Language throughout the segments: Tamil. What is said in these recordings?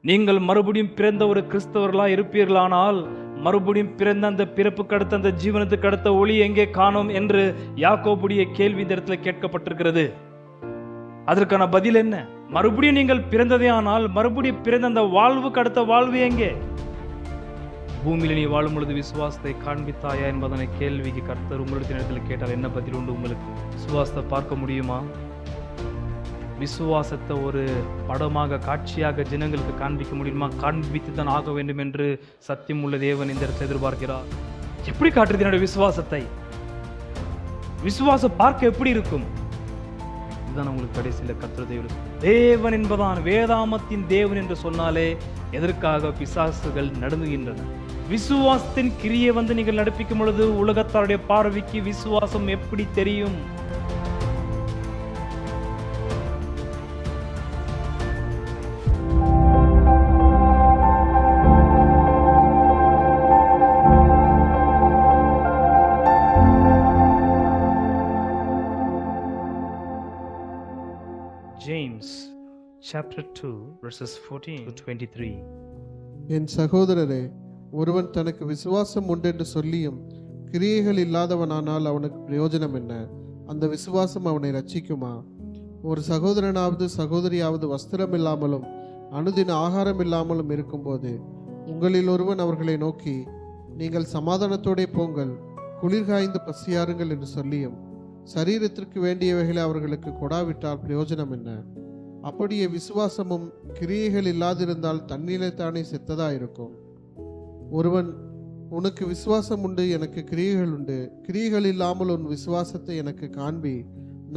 நீங்கள் மறுபடியும் பிறந்த ஒரு கிறிஸ்தவர்களா இருப்பீர்களானால், மறுபடியும் பிறந்த அந்த பிறப்புக்கு அடுத்த அந்த ஜீவனத்துக்கு அடுத்த ஒளி எங்கே காணோம் என்று யாக்கோபுடைய கேள்வி இந்த இடத்துல கேட்கப்பட்டிருக்கிறது. அதற்கான பதில் என்ன? மறுபடியும் நீங்கள் பிறந்ததே ஆனால் மறுபடியும் பிறந்த அந்த வாழ்வுக்கு அடுத்த வாழ்வு எங்கே? பூமியில நீ வாழும் பொழுது விசுவாசத்தை காண்பித்தாயா என்பதனை கேள்விக்கு கர்த்தர் உங்களுடைய இடத்துல கேட்டால் என்ன பதில் உண்டு உங்களுக்கு? விசுவாசத்தை பார்க்க முடியுமா? விசுவாசத்தை ஒரு படமாக காட்சியாக ஜனங்களுக்கு காண்பிக்க முடியுமா? காண்பித்து தான் ஆக வேண்டும் என்று சத்தியம் உள்ள தேவன் இந்த இடத்தை எதிர்பார்க்கிறார். எப்படி காட்டுறது என்னுடைய விசுவாசத்தை? விசுவாசம் பார்க்க எப்படி இருக்கும்? இதுதான் உங்களுக்கு கடைசியில் கர்த்தர் தேவன் என்பதான். வேதாமத்தின் தேவன் என்று சொன்னாலே எதற்காக பிசாசுகள் நடுங்குகின்றன? விசுவாசத்தின் கிரியை நீங்கள் நடப்பிக்கும் பொழுது உலகத்தாருடைய பார்வைக்கு விசுவாசம் எப்படி தெரியும்? James chapter 2 verses 14 to 23. என் சகோதரரே, ஒருவன் தனக்கு விசுவாசம் உண்டென்று சொல்லியும் கிரியைகள் இல்லாதவனானால் அவனுக்கு பிரயோஜனம் என்ன? அந்த விசுவாசம் அவனை ரட்சிக்குமா? ஒரு சகோதரனாவது சகோதரியாவது வஸ்திரம் இல்லாமலும் அனுதின ஆகாரம் இல்லாமலும் இருக்கும்போது உங்களில் ஒருவன் அவர்களை நோக்கி, நீங்கள் சமாதானத்தோடே போங்கள், குளிர்காய்ந்து பசியாருங்கள் என்று சொல்லியும் சரீரத்திற்கு வேண்டியவைகளை அவர்களுக்கு கொடாவிட்டால் பிரயோஜனம் என்ன? அப்படியே விசுவாசமும் கிரியைகள் இல்லாதிருந்தால் தன்னிலைத்தானே செத்ததா இருக்கும். ஒருவன், உனக்கு விசுவாசம் உண்டு, எனக்கு கிரியைகள் உண்டு, கிரியைகள் இல்லாமல் உன் விசுவாசத்தை எனக்கு காண்பி,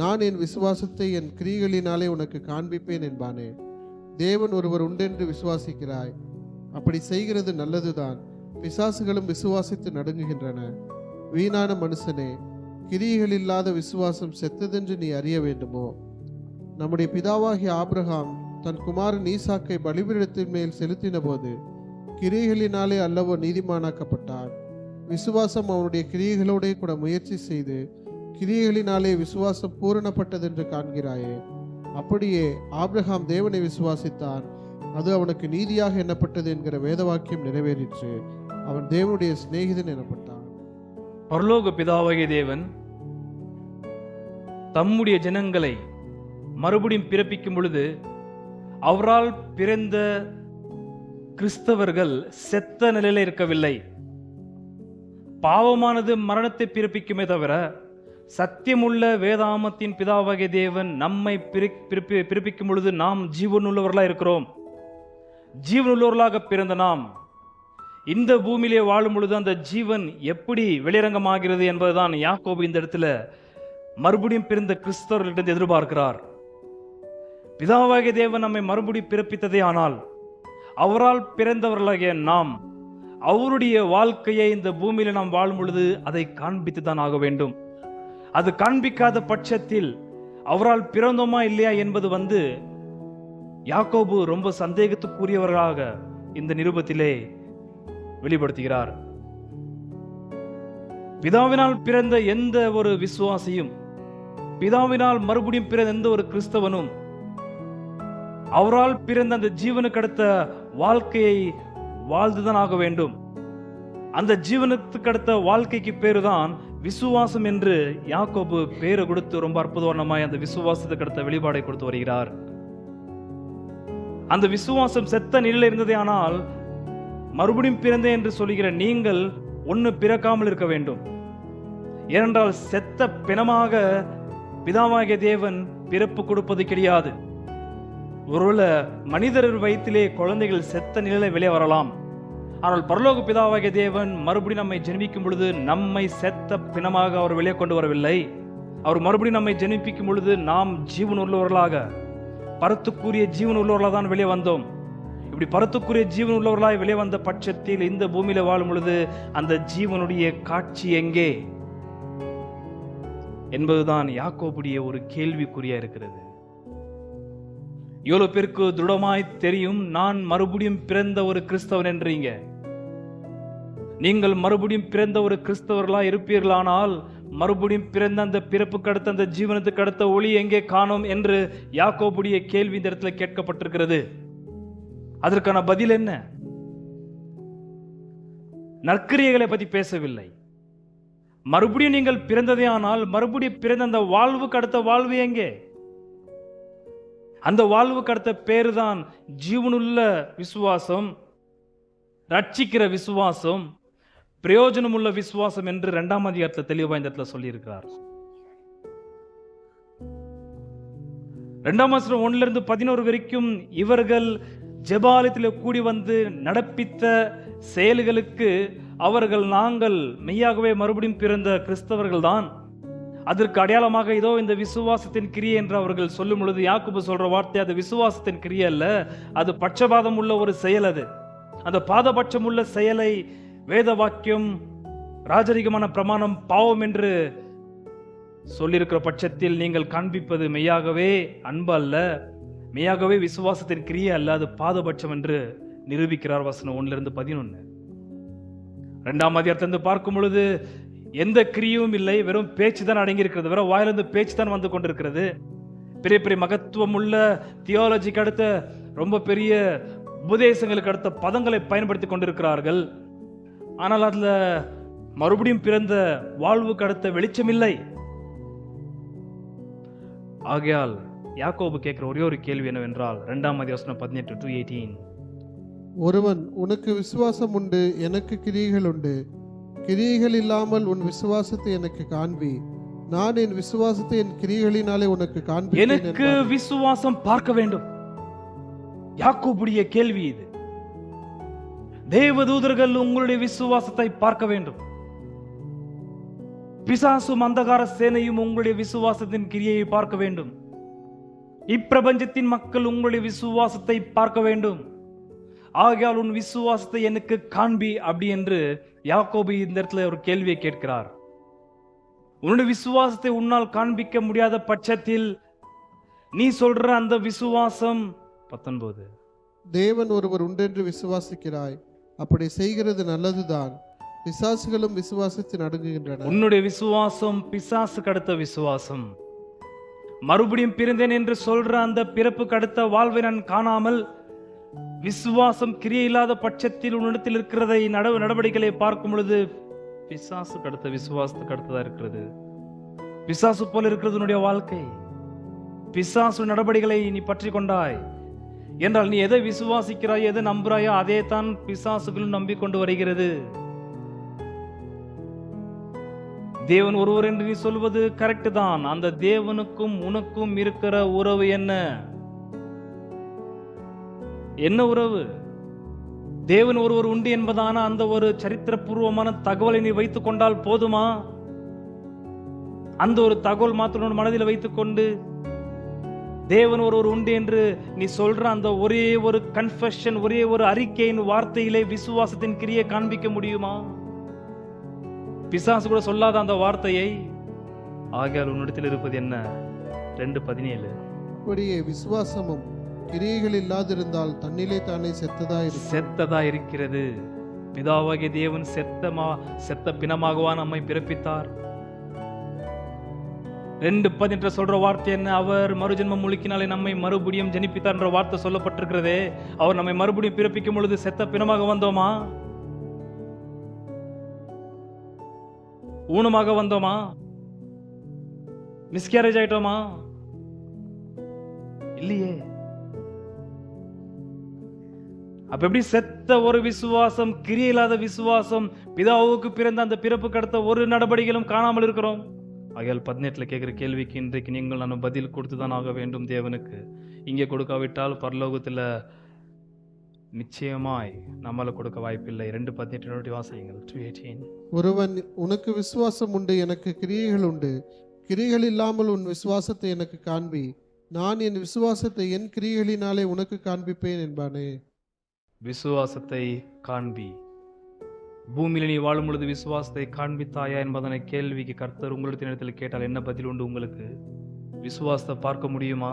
நான் என் விசுவாசத்தை என் கிரியைகளினாலே உனக்கு காண்பிப்பேன் என்பானே. தேவன் ஒருவர் உண்டென்று விசுவாசிக்கிறாய், அப்படி செய்கிறது நல்லதுதான். பிசாசுகளும் விசுவாசித்து நடுங்குகின்றன. வீணான மனுஷனே, கிரியைகள் இல்லாத விசுவாசம் செத்ததென்று நீ அறிய வேண்டுமோ? நம்முடைய பிதாவாகிய ஆபிரகாம் தன் குமாரன் ஈசாக்கை பலிபீடத்தின் மேல் செலுத்தின போது கிரியைகளினாலே அல்லவோ நீதிமானாக்கப்பட்டான். விசுவாசம் அவனுடைய கிரியைகளோடே கூட முயற்சி செய்து கிரியைகளினாலே விசுவாசம் பூரணப்பட்டதென்று காண்கிறாயே. அப்படியே ஆபிரகாம் தேவனை விசுவாசித்தான், அது அவனுக்கு நீதியாக எண்ணப்பட்டது என்கிற வேதவாக்கியம் நிறைவேறிற்று. அவன் தேவனுடைய சிநேகிதன் எனப்பட்டான். பரலோக பிதாவாகிய தேவன் தம்முடைய ஜனங்களை மறுபடியும் பிறப்பிக்கும் பொழுது அவரால் பிறந்த கிறிஸ்தவர்கள் செத்த நிலையில இருக்கவில்லை. பாவமானது மரணத்தை பிறப்பிக்குமே தவிர சத்தியமுள்ள வேதாமத்தின் பிதாவாகிய தேவன் நம்மை பிறப்பிக்கும் பொழுது நாம் ஜீவனுள்ளவர்களாக இருக்கிறோம். ஜீவனுள்ளவர்களாக பிறந்த நாம் இந்த பூமியிலே வாழும் பொழுது அந்த ஜீவன் எப்படி வெளிரங்கமாகிறது என்பதுதான் யாக்கோபு இந்த இடத்துல மறுபடியும் பிறந்த கிறிஸ்தவர்களிடம் எதிர்பார்க்கிறார். பிதாவாகிய தேவன் நம்மை மறுபடியும் பிறப்பித்ததே ஆனால் அவரால் பிறந்தவர்களாகிய நாம் அவருடைய வாழ்க்கையை இந்த பூமியில நாம் வாழும் பொழுது அதை காண்பித்து தான் ஆக வேண்டும். அது காண்பிக்காத பட்சத்தில் அவரால் பிறந்தோமா இல்லையா என்பது யாக்கோபு ரொம்ப சந்தேகத்துக்குரியவர்களாக இந்த நிருபத்திலே வெளிப்படுத்துகிறார். பிதாவினால் பிறந்த எந்த ஒரு விசுவாசியும், பிதாவினால் மறுபடியும் பிறந்த எந்த ஒரு கிறிஸ்தவனும் அவரால் பிறந்த அந்த ஜீவனுக்கு அடுத்த வாழ்க்கையை வாழ்ந்துதான் ஆக வேண்டும். அந்த ஜீவனத்துக்கு அடுத்த வாழ்க்கைக்கு பேருதான் விசுவாசம் என்று யாக்கோபு பேரு கொடுத்து ரொம்ப அற்புதமாய் அந்த விசுவாசத்துக்கு அடுத்த வெளிப்பாடை கொடுத்து வருகிறார். அந்த விசுவாசம் செத்த நிலையில் இருந்ததே ஆனால் மறுபடியும் பிறந்தேன் என்று சொல்லுகிற நீங்கள் ஒன்று பிறக்காமல் இருக்க வேண்டும். ஏனென்றால் செத்த பிணமாக பிதாவாகிய தேவன் பிறப்பு கொடுப்பது கிடையாது. ஒருவேளை மனிதர் வயிற்றிலே குழந்தைகள் செத்த நிலையில வெளியே வரலாம். ஆனால் பரலோக பிதாவாகிய தேவன் மறுபடியும் நம்மை ஜெனிப்பிக்கும் பொழுது நம்மை செத்த பிணமாக அவர் வெளியே கொண்டு வரவில்லை. அவர் மறுபடியும் நம்மை ஜெனிப்பிக்கும் பொழுது நாம் ஜீவன் உள்ளவர்களாக, பரத்துக்குரிய ஜீவன் உள்ளவர்களாக தான் வெளியே வந்தோம். இப்படி பரத்துக்குரிய ஜீவன் உள்ளவர்களாய் வெளியே வந்த பட்சத்தில் இந்த பூமியில வாழும் பொழுது அந்த ஜீவனுடைய காட்சி எங்கே என்பதுதான் யாக்கோபுடைய ஒரு கேள்விக்குறியா இருக்கிறது. எவ்வளவு பேருக்கு திருடமாய் தெரியும் நான் மறுபடியும் பிறந்த ஒரு கிறிஸ்தவன் என்றீங்க. நீங்கள் மறுபடியும் பிறந்த ஒரு கிறிஸ்தவர்களா இருப்பீர்களானால் மறுபடியும் பிறந்த அந்த பிறப்புக்கு அடுத்த அந்த ஜீவனத்துக்கு அடுத்த ஒளி எங்கே காணோம் என்று யாக்கோபுடைய கேள்வி இந்த இடத்துல கேட்கப்பட்டிருக்கிறது. அதற்கான பதில் என்ன? நற்கிரியைகளை பத்தி பேசவில்லை. மறுபடியும் நீங்கள் பிறந்ததே ஆனால் மறுபடியும் பிறந்த அந்த வாழ்வுக்கு அடுத்த வாழ்வு எங்கே? அந்த வாழ்வுக்கு அடுத்த பேரு தான் ஜீவனுள்ள விசுவாசம், ரட்சிக்கிற விசுவாசம், பிரயோஜனமுள்ள விசுவாசம் என்று 2ஆம் அதிகாரத்தில் தெளிவாக இந்த இடத்துல சொல்லியிருக்கிறார். 2ஆம் வசனம் 1-11 வரைக்கும் இவர்கள் ஜெபாலயத்தில் கூடி வந்து நடப்பித்த செயல்களுக்கு அவர்கள் நாங்கள் மெய்யாகவே மறுபடியும் பிறந்த கிறிஸ்தவர்கள் தான், அதற்கு அடையாளமாக இதோ இந்த விசுவாசத்தின் கிரியை என்று அவர்கள் சொல்லும் பொழுது யாக்கோபு சொல்ற வார்த்தை, அது விசுவாசத்தின் கிரியை அல்ல, அது பட்சபாதம் உள்ள ஒரு செயல். அது அந்த பாதபட்சம் உள்ள செயலை வேத வாக்கியம் ராஜரிகமான பிரமாணம் பாவம் என்று சொல்லியிருக்கிற பட்சத்தில் நீங்கள் காண்பிப்பது மெய்யாகவே அன்பு அல்ல, மெய்யாகவே விசுவாசத்தின் கிரியை அல்ல, அது பாதபட்சம் என்று நிரூபிக்கிறார். வசனம் 1-11. 2ஆம் அதிகாரத்திலிருந்து பார்க்கும் பொழுது எந்த கிரியும் இல்லை, வெறும் பேச்சு தான் அடங்கி இருக்கிறது, வெறும் வாயிலிருந்து பேச்சு தான் வந்து கொண்டிருக்கிறது. பெரிய பெரிய மகத்துவம் உள்ள தியாலஜிக்கு அடுத்த ரொம்ப பெரிய உபதேசங்களுக்கு அடுத்த பதங்களை பயன்படுத்தி கொண்டிருக்கிறார்கள். ஆனால் அதுல மறுபடியும் பிறந்த வாழ்வுக்கு அடுத்த வெளிச்சம் இல்லை. ஆகையால் யாக்கோபு கேட்கிற ஒரே ஒரு கேள்வி என்னவென்றால் 2ஆம் அதிகாரம் 18-18, ஒருவன் உனக்கு விசுவாசம் உண்டு, எனக்கு கிரியைகள் உண்டு, கிரியைகள் இல்லாமல் உன் விசுவாசத்தை எனக்கு காண்பி, நான் என் விசுவாசத்தை என் கிரியைகளினாலே உனக்கு காண்பி. எனக்கு விசுவாசம் பார்க்க வேண்டும். யாக்கோபுடைய கேள்வி இது. தேவதூதர்கள் உங்களுடைய விசுவாசத்தை பார்க்க வேண்டும். பிசாசும் அந்தகார சேனையும் உங்களுடைய விசுவாசத்தின் கிரியையை பார்க்க வேண்டும். இப்பிரபஞ்சத்தின் மக்கள் உங்களுடைய விசுவாசத்தை பார்க்க வேண்டும். ஆகையால் உன் விசுவாசத்தை எனக்கு காண்பி அப்படி என்று யாக்கோபு இந்த இடத்துல ஒரு கேள்வியை கேட்கிறார். உன்னுடைய விசுவாசத்தை உன்னால் காண்பிக்க முடியாத பட்சத்தில் நீ சொல்ற அந்த விசுவாசம் 19, தேவன் ஒருவர் உண்டென்று விசுவாசிக்கிறாய், அப்படி செய்கிறது நல்லதுதான், பிசாசுகளும் விசுவாசத்தில் அடங்குகின்றன. உன்னுடைய விசுவாசம் பிசாசுக்கு அடுத்த விசுவாசம். மறுபடியும் பிறந்தேன் என்று சொல்ற அந்த பிறப்புக்கு அடுத்த வாழ்வை நான் காணாமல் விசுவாசம் கிரியை இல்லாத பட்சத்தில் உன்னிடத்தில் இருக்கிறதை நடவடிக்கைகளை பார்க்கும் பொழுது பிசாசுக்கு அடுத்த விசுவாசத்துக்கு அடுத்ததா இருக்கிறது. பிசாசு போல இருக்கிறது உன்னுடைய வாழ்க்கை. பிசாசு நடவடிக்கைகளை நீ பற்றி கொண்டாய் என்றால் நீ எதை விசுவாசிக்கிறாய், எதை நம்புறாயோ அதே தான் பிசாசுகளும் நம்பிக்கொண்டு வருகிறது. தேவன் ஒருவர் என்று நீ சொல்வது கரெக்ட் தான். அந்த தேவனுக்கும் உனக்கும் இருக்கிற உறவு என்ன? என்ன உறவு? தேவன் ஒருவர் உண்டு என்பதான அந்த ஒரு சரித்திரபூர்வமான தகவலை நீ வைத்துக் கொண்டால் போதுமா? அந்த ஒரு தகவல் மாத்திரம் மனதில் வைத்துக் கொண்டு தேவன் ஒருவர் உண்டு என்று நீ சொல்ற அந்த ஒரே ஒரு கன்ஃபெஷன், ஒரே ஒரு அறிக்கையின் வார்த்தையிலே விசுவாசத்தின் கிரியை காண்பிக்க முடியுமா? பிசாசு கூட சொல்லாத அந்த வார்த்தையை. ஆகையால் உன்னிடத்தில் இருப்பது என்ன? 2:17, அப்படியே விசுவாசமும் கிரியைகள் இல்லாதிருந்தால் தன்னிலே தானே செத்ததா இருக்கிறது. பிதாவாகிய தேவன் செத்த பிணமாகவா நம்மை பிறப்பித்தார்? 2:18 சொல்ற வார்த்தை என்ன? அவர் மறுஜென்மம் முழுக்கினாலே நம்மை மறுபடியும் ஜனிப்பித்தார் என்ற வார்த்தை சொல்லப்பட்டிருக்கிறதே. அவர் நம்மை மறுபடியும் பிறப்பிக்கும் பொழுது செத்த பிணமாக வந்தோமா? ஊனமாக வந்தோமா? மிஸ்கேரேஜ் ஆயிட்டோமா? இல்லையே. அப்ப எப்படி செத்த ஒரு விசுவாசம், கிரியை இல்லாத விசுவாசம், பிதாவுக்கு பிறந்த அந்த பிறப்புக்கு அடுத்த ஒரு நடவடிக்கைகளும் காணாமல் இருக்கிறோம்? ஆகையால் 18 கேட்கிற கேள்விக்கு இன்றைக்கு நீங்கள் நான் பதில் கொடுத்துதான் ஆக வேண்டும் தேவனுக்கு. இங்கே கொடுக்காவிட்டால் பரலோகத்தில் நிச்சயமாய் நம்மால கொடுக்க வாய்ப்பில்லை. 2:18 வாசியுங்கள். 2:18, ஒருவன் உனக்கு விசுவாசம் உண்டு, எனக்கு கிரியைகள் உண்டு, கிரியைகள் இல்லாமல் உன் விசுவாசத்தை எனக்கு காண்பி, நான் என் விசுவாசத்தை என் கிரியைகளினாலே உனக்கு காண்பிப்பேன் என்பானே. விசுவாசத்தை காண்பி. பூமியில் நீ வாழும் பொழுது விசுவாசத்தை காண்பித்தாயா என்பதனை கேள்விக்கு கர்த்தர் உங்களிடத்தில் கேட்டால் என்ன பதில் உண்டு உங்களுக்கு? விசுவாசத்தை பார்க்க முடியுமா?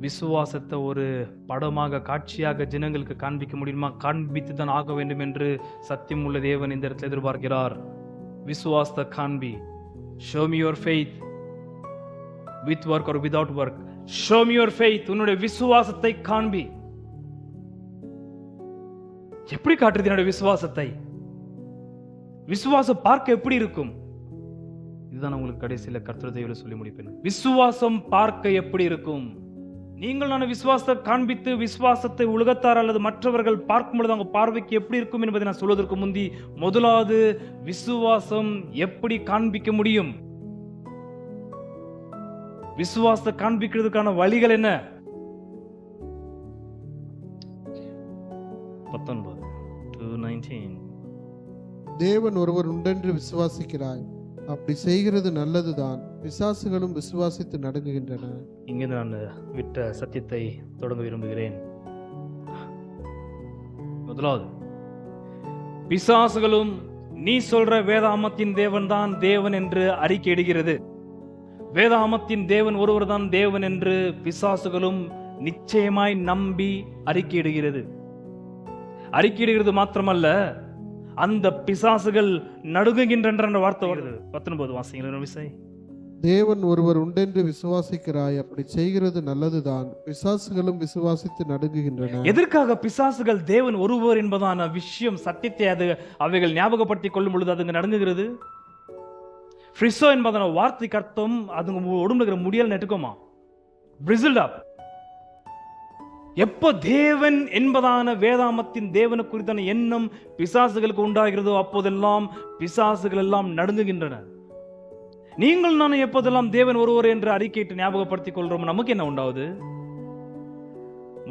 விசுவாசத்தை ஒரு படமாக, காட்சியாக ஜனங்களுக்கு காண்பிக்க முடியுமா? காண்பித்து தான் ஆக வேண்டும் என்று சத்தியம் உள்ள தேவன் இந்த இடத்தில் எதிர்பார்க்கிறார். விசுவாசத்தை காண்பி. Show me your faith with work or without work. Show me your faith. உன்னுடைய விசுவாசத்தை காண்பி. எப்படி காட்டுறது என்னுடைய விசுவாசத்தை? விசுவாசம் பார்க்க எப்படி இருக்கும்? இதுதான் உங்களுக்கு கடைசியில் கர்த்தர் சொல்லி முடிப்பேன். விசுவாசம் பார்க்க எப்படி இருக்கும்? நீங்கள் நான் விசுவாசத்தை காண்பித்து விசுவாசத்தை உலகத்தார் அல்லது மற்றவர்கள் பார்க்கும் பொழுது அவங்க பார்வைக்கு எப்படி இருக்கும் என்பதை நான் சொல்வதற்கு முந்தி முதலாவது விசுவாசம் எப்படி காண்பிக்க முடியும்? விசுவாசத்தை காண்பிக்கிறதுக்கான வழிகள் என்ன? 19:19 தேவன் ஒருவர் உண்டென்று விசுவாசிக்கிறாய், அப்படி செய்கிறது நல்லதுதான், பிசாசுகளும் விசுவாசித்து நடுங்குகின்றன. இங்கே நான் விட்ட சத்தியத்தை தொடங்க விரும்புகிறேன். முதலாவது, பிசாசுகளும் நீ சொல்ற வேதாமத்தின் தேவன் தான் தேவன் என்று அறிக்கையிடுகிறது. வேதாமத்தின் தேவன் ஒருவர் தான் தேவன் என்று பிசாசுகளும் நிச்சயமாய் நம்பி அறிக்கையிடுகிறது. அறிக்கையிடுகிறது மாத்திரமல்ல, அந்த பிசாசுகள் நடுங்குகின்றன வார்த்தை வருது. 19 வாசிங்கள். தேவன் ஒருவர் உண்டென்று விசுவாசிக்கிறாய், அப்படி செய்கிறது நல்லதுதான், பிசாசுகளும் விசுவாசித்து நடுங்குகின்றன. எதற்காக பிசாசுகள் தேவன் ஒருவர் என்பதான விஷயம் சத்தியத்தை அவைகள் ஞாபகப்படுத்திக் கொள்ளும் பொழுது அதுங்க நடுங்குகிறது? ஃப்ரிசோ என்பதான வார்த்தைக்கு அர்த்தம் அதுங்க உடம்புல முடியல் நெட்டுக்குமா, பிரிசில்ட் அப். எப்போ தேவன் என்பதான வேதாமத்தின் தேவனை குறித்தான எண்ணம் பிசாசுகளுக்கு உண்டாகிறதோ அப்போதெல்லாம் பிசாசுகள் எல்லாம் நடுங்குகின்றன. நீங்கள் நானும் எப்போதெல்லாம் தேவன் ஒருவர் என்று அறிக்கையிட்டு ஞாபகப்படுத்திக் கொள்றோம், நமக்கு என்ன உண்டாவது?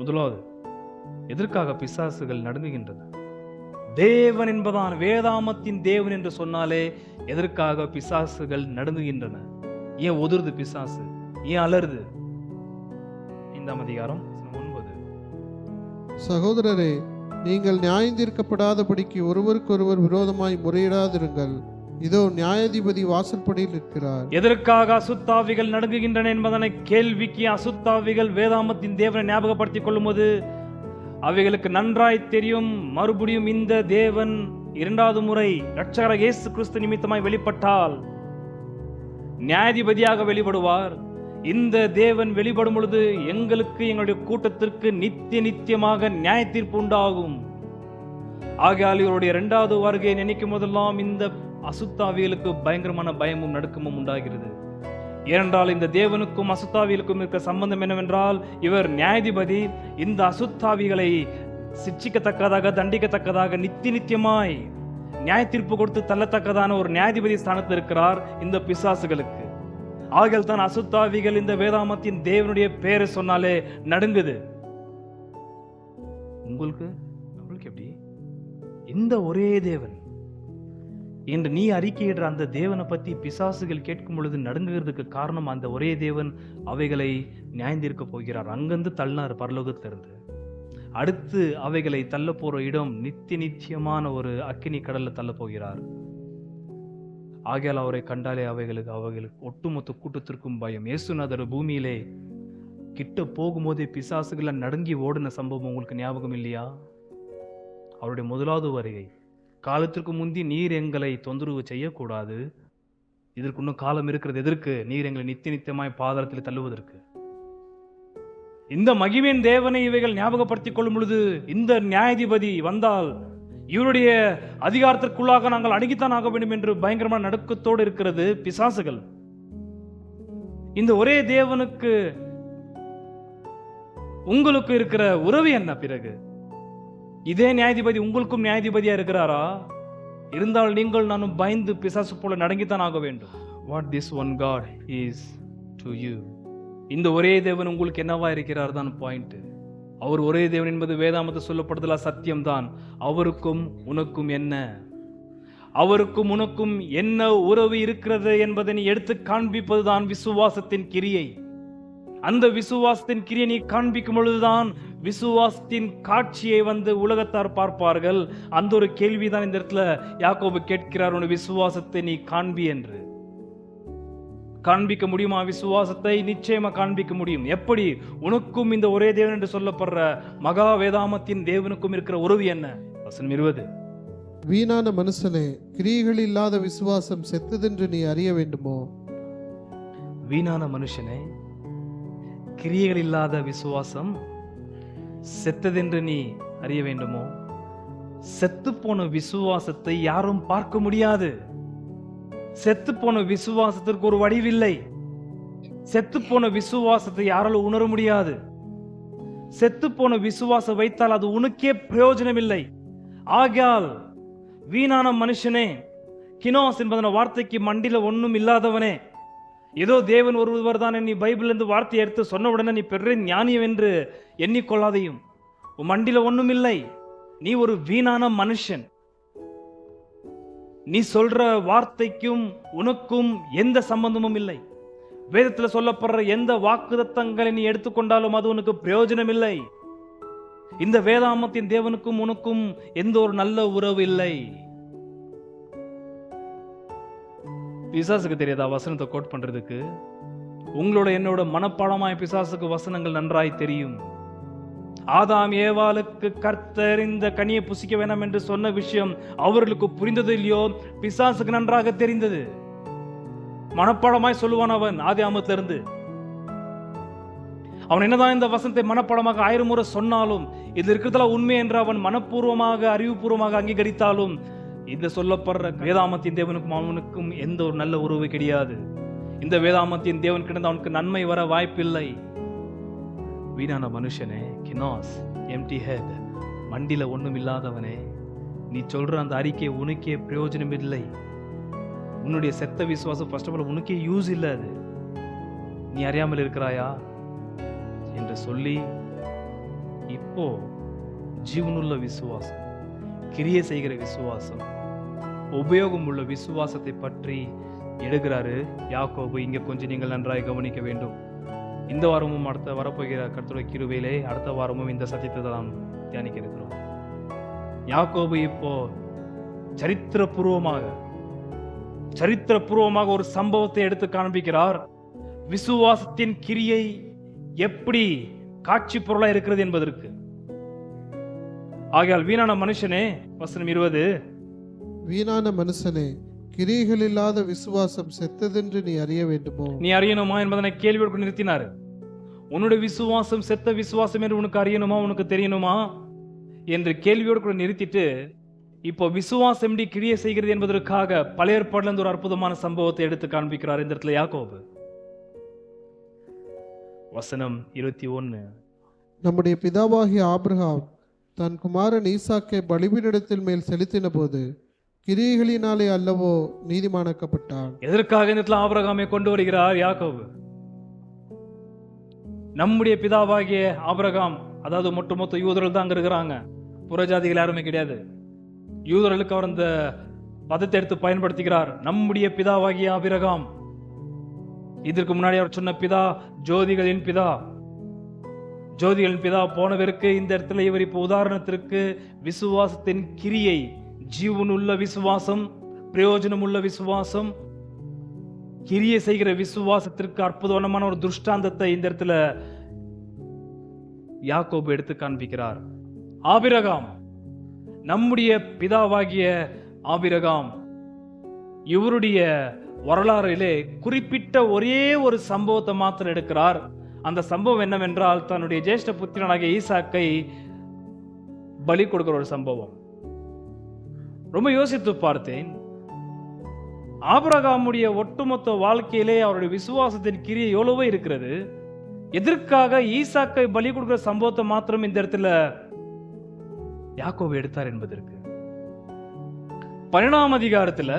முதலாவது, எதற்காக பிசாசுகள் நடுங்குகின்றன? தேவன் என்பதான வேதாமத்தின் தேவன் என்று சொன்னாலே எதற்காக பிசாசுகள் நடுங்குகின்றன? ஏன் ஒதுருது பிசாசு? ஏன் அலருது? 5ஆம் அதிகாரம் 9. சகோதரரே, நீங்கள் நியாயந்தீர்க்கப்படாதபடிக்கு ஒருவருக்கொருவர் விரோதமாய் முறையிடாதிருங்கள். இதோ நியாயாதிபதி வாசற்படியில் இருக்கிறார். எதற்காக அசுத்தாவிகள் நடுங்குகின்றன என்பதனை கேள்விக்கு அசுத்தாவிகள் வேதாமத்தின் தேவனை ஞாபகப்படுத்திக் கொள்ளும் போது அவைகளுக்கு நன்றாய் தெரியும், மறுபடியும் இந்த தேவன் இரண்டாவது முறை இரட்சகராகிய இயேசு கிறிஸ்து நிமித்தமாய் வெளிப்பட்டால் நியாயாதிபதியாக வெளிப்படுவார். இந்த தேவன் வெளிப்படும் பொழுது எங்களுக்கு, எங்களுடைய கூட்டத்திற்கு நித்தியமாக நியாய தீர்ப்பு உண்டாகும். ஆகையால் இவருடைய இரண்டாவது வருகையை நினைக்கும் போதெல்லாம் இந்த அசுத்தாவிகளுக்கு பயங்கரமான பயமும் நடுக்கமும் உண்டாகிறது. ஏனென்றால் இந்த தேவனுக்கும் அசுத்தாவிகளுக்கும் இருக்க சம்பந்தம் என்னவென்றால், இவர் நியாயாதிபதி. இந்த அசுத்தாவிகளை சிட்சிக்கத்தக்கதாக, தண்டிக்கத்தக்கதாக, நித்தியமாய் நியாய தீர்ப்பு கொடுத்து தள்ளத்தக்கதான ஒரு நியாயாதிபதி ஸ்தானத்தில் இருக்கிறார் இந்த பிசாசுகளுக்கு. ஆகையால் தான் அசுத்தாவிகள் இந்த வேதாமத்தின் தேவனுடைய பெயரை சொன்னாலே நடுங்குது. உங்களுக்கு எப்படி? இந்த ஒரே தேவன் என்று நீ அறிக்கையிடுற அந்த தேவனை பத்தி பிசாசுகள் கேட்கும் பொழுது நடுங்குகிறதுக்கு காரணம் அந்த ஒரே தேவன் அவைகளை நியாயந்திருக்க போகிறார். அங்கிருந்து தள்ளினார் பரலோகத்திலிருந்து. அடுத்து அவைகளை தள்ள போற இடம் நித்தியமான ஒரு அக்கினி கடல்ல தள்ள போகிறார். ஆகையால் அவரை கண்டாலே அவைகளுக்கு ஒட்டுமொத்த கூட்டத்திற்கும் பயம். இயேசுநாதர் பூமியிலே கிட்ட போகும்போதே பிசாசுகளை நடுங்கி ஓடின சம்பவம் உங்களுக்கு ஞாபகம் இல்லையா? அவருடைய முதலாவது வருகை காலத்திற்கு முந்தி நீர் எங்களை தொந்தரவு செய்யக்கூடாது, இதற்கு இன்னும் காலம் இருக்கிறது. எதற்கு? நீர் எங்களை நித்தியமாய் பாதாளத்தில் தள்ளுவதற்கு. இந்த மகிமையின் தேவனை இவைகள் ஞாபகப்படுத்திக் கொள்ளும் பொழுது இந்த நியாயாதிபதி வந்தால் இவருடைய அதிகாரத்திற்குள்ளாக நாங்கள் அணுகித்தான் ஆக வேண்டும் என்று பயங்கரமான நடுக்கத்தோடு இருக்கிறது பிசாசுகள். இந்த ஒரே தேவனுக்கு உங்களுக்கு இருக்கிற உறவு என்ன? பிறகு இதே நியாயாதிபதி உங்களுக்கும் நியாயாதிபதியா இருக்கிறாரா? இருந்தால் நீங்கள் நானும் பயந்து பிசாசு போல நடங்கித்தான் ஆக வேண்டும். What this one God is to you. இந்த ஒரே தேவன் உங்களுக்கு என்னவா இருக்கிறார் தான் பாயிண்ட். அவர் ஒரே தேவன் என்பது வேதாமத்தை சொல்லப்படுதலா சத்தியம்தான். அவருக்கும் உனக்கும் என்ன, அவருக்கும் உனக்கும் என்ன உறவு இருக்கிறது என்பதை நீ எடுத்து காண்பிப்பதுதான் விசுவாசத்தின் கிரியை. அந்த விசுவாசத்தின் கிரியை நீ காண்பிக்கும் பொழுதுதான் விசுவாசத்தின் காட்சியை வந்து உலகத்தார் பார்ப்பார்கள். அந்த ஒரு கேள்விதான் இந்த இடத்துல யாக்கோபு கேட்கிறார், உன் விசுவாசத்தை நீ காண்பி என்று. காண்பிக்க முடியுமா? விசுவாசத்தை நிச்சயமா காண்பிக்க முடியும். எப்படி? உனக்கும் இந்த ஒரே தேவன் என்று சொல்லப்படுற மகா வேதாமத்தின் தேவனுக்கும் இருக்கிற உறவு என்ன? வசனம் 20. வீணான மனுஷனே, கிரியைகள் இல்லாத விசுவாசம் செத்ததென்று நீ அறிய வேண்டுமோ? வீணான மனுஷனே, கிரியைகள் இல்லாத விசுவாசம் செத்ததென்று நீ அறிய வேண்டுமோ? செத்துப்போன விசுவாசத்தை யாரும் பார்க்க முடியாது. செத்துப்போன விசுவாசத்திற்கு ஒரு வடிவில்லை. செத்துப்போன விசுவாசத்தை யாராலும் உணர முடியாது. செத்துப்போன விசுவாசம் வைத்தால் அது உனக்கே பிரயோஜனம் இல்லை. ஆகையால் வீணான மனுஷனே, கினோஸ் என்பதன வார்த்தைக்கு மண்டில ஒன்றும் இல்லாதவனே, ஏதோ தேவன் ஒருவர் தான் நீ பைபிள் இருந்து வார்த்தையை எடுத்து சொன்ன உடனே நீ பெரிய ஞானியம் என்று எண்ணிக்கொள்ளாதையும். உன் மண்டில ஒன்றும் இல்லை. நீ ஒரு வீணான மனுஷன். நீ சொல்ற வார்த்தைக்கும் உனக்கும் எந்த சம்பந்தமும் இல்லை. வேதத்தில் சொல்லப்படுற எந்த வாக்குத்தத்தங்களை நீ எடுத்துக்கொண்டாலும் அது உனக்கு பிரயோஜனம் இல்லை. இந்த வேதாமத்தின் தேவனுக்கும் உனக்கும் எந்த ஒரு நல்ல உறவு இல்லை. பிசாசுக்கு தெரியாதா வசனத்தை கோட் பண்றதுக்கு? உங்களோட என்னோட மனப்பாடமாய் பிசாசுக்கு வசனங்கள் நன்றாய் தெரியும். ஆதாம் ஏவாளுக்கு கர்த்தர் இந்த கனியை புசிக்க வேண்டாம் என்று சொன்ன விஷயம் அவர்களுக்கு புரிந்தது இல்லையோ, பிசாசுக்கு நன்றாக தெரிந்தது. மனப்பாடமாய் சொல்லுவான் அவன் ஆதி ஆமத்திலிருந்து. அவன் என்னதான் இந்த வசனத்தை மனப்பாடமாக 1000 முறை சொன்னாலும், இது இருக்கிறதுல உண்மை என்று அவன் மனப்பூர்வமாக அறிவுபூர்வமாக அங்கீகரித்தாலும், இந்த சொல்லப்படுற வேதாமத்தின் தேவனுக்கும் அவனுக்கும் எந்த ஒரு நல்ல உறவு கிடையாது. இந்த வேதாமத்தின் தேவன் கிட்ட அவனுக்கு நன்மை வர வாய்ப்பில்லை. வீணான மனுஷனே, கினாஸ், எம்டி ஹெட், மண்டில ஒண்ணும் இல்லாதவனே, நீ சொல்ற அந்த அறிக்கை உனக்கே பிரயோஜனம் இல்லை. உன்னுடைய செத்த விசுவாசம் ஃபர்ஸ்ட் ஆஃப் ஆல் உனக்கே யூஸ் இல்லை. அது நீ அறியாமல் இருக்கிறாயா என்று சொல்லி, இப்போ ஜீவனுள்ள விசுவாசம், கிரியை செய்கிற விசுவாசம், உபயோகம் உள்ள விசுவாசத்தை பற்றி எடுக்கிறாரு யாக்கோபு. இங்க கொஞ்சம் நீங்கள் நன்றாய் கவனிக்க வேண்டும். இந்த வாரமும் அடுத்த வரப்போகிற கர்த்தருடைய கிருபையிலே அடுத்த வாரமும் இந்த சத்தியத்தை தான் தியானிக்க இருக்கிறோம். யாக்கோபு இப்போ சரித்திரபூர்வமாக ஒரு சம்பவத்தை எடுத்து காண்பிக்கிறார். விசுவாசத்தின் கிரியை எப்படி காட்சி பொருளா இருக்கிறது என்பதற்கு. ஆகையால் வீணான மனுஷனே, வசனம் 20, வீணான மனுஷனே, கிரியைகள் இல்லாத விசுவாசம் செத்ததென்று நீ அறிய வேண்டுமோ? நீ அறியணுமா என்பதனை கேள்வியோடு நிறுத்தினார். உன்னுடைய விசுவாசம் செத்த விசுவாசம் என்று உனக்கு அறியணுமா, உனக்கு தெரியணுமா என்று கேள்வியோடு கூட நிறுத்திட்டு, இப்போ விசுவாசம் எப்படி கிரியை செய்கிறது என்பதற்காக பழைய ஏற்பாடுல இருந்து ஒரு அற்புதமான சம்பவத்தை எடுத்து காண்பிக்கிறார் இந்த இடத்துல யாக்கோபு. வசனம் 21, நம்முடைய பிதாவாகிய ஆபிரகாம் தன் குமாரன் ஈசாக்கை பலிபீடத்தின் மேல் செலுத்தின போது கிரியைகளினாலே அல்லவோ நீதிமானாக்கப்பட்டான். எதற்காக இந்த இடத்துல ஆபிரகாமை கொண்டு வருகிறார் யாக்கோபு? நம்முடைய பிதாவாகிய ஆபிரகாம், அதாவது மொத்த யூதர்கள் தான் அங்க இருக்கிறாங்க, புறஜாதிகள் யாருமே கிடையாது. யூதர்களுக்கு அவர் அந்த பதத்தை எடுத்து பயன்படுத்துகிறார். நம்முடைய பிதாவாகிய ஆபிரகாம். இதற்கு முன்னாடி அவர் சொன்ன பிதா ஜோதிகளின் பிதா. ஜோதிகளின் பிதா போனவருக்கு இந்த இடத்துல இவர் இப்போ உதாரணத்திற்கு விசுவாசத்தின் கிரியை, ஜீவனுள்ள விசுவாசம், பிரயோஜனம் உள்ள விசுவாசம், கிரியை செய்கிற விசுவாசத்திற்கு அற்புதமான ஒரு திருஷ்டாந்தத்தை இந்த இடத்துல யாக்கோபு எடுத்து காண்பிக்கிறார். ஆபிரகாம், நம்முடைய பிதாவாகிய ஆபிரகாம், இவருடைய வரலாறிலே குறிப்பிட்ட ஒரே ஒரு சம்பவத்தை மாத்திரம் எடுக்கிறார். அந்த சம்பவம் என்னவென்றால், தன்னுடைய ஜேஷ்ட புத்திரனாகிய ஈசாக்கை பலி கொடுக்கிற ஒரு சம்பவம். ரொம்ப யோசித்து பார்த்தேன். ஆபிரகாமுடைய ஒட்டுமொத்த வாழ்க்கையிலே அவருடைய விசுவாசத்தின் கிரியை எவ்வளவோ இருக்கிறது. எதற்காக ஈசாக்கை பலி கொடுக்கிற சம்பவத்தை மாத்திரம் இந்த இடத்துல யாக்கோபு எடுத்தார் என்பதற்கு. 12ஆம் அதிகாரத்துல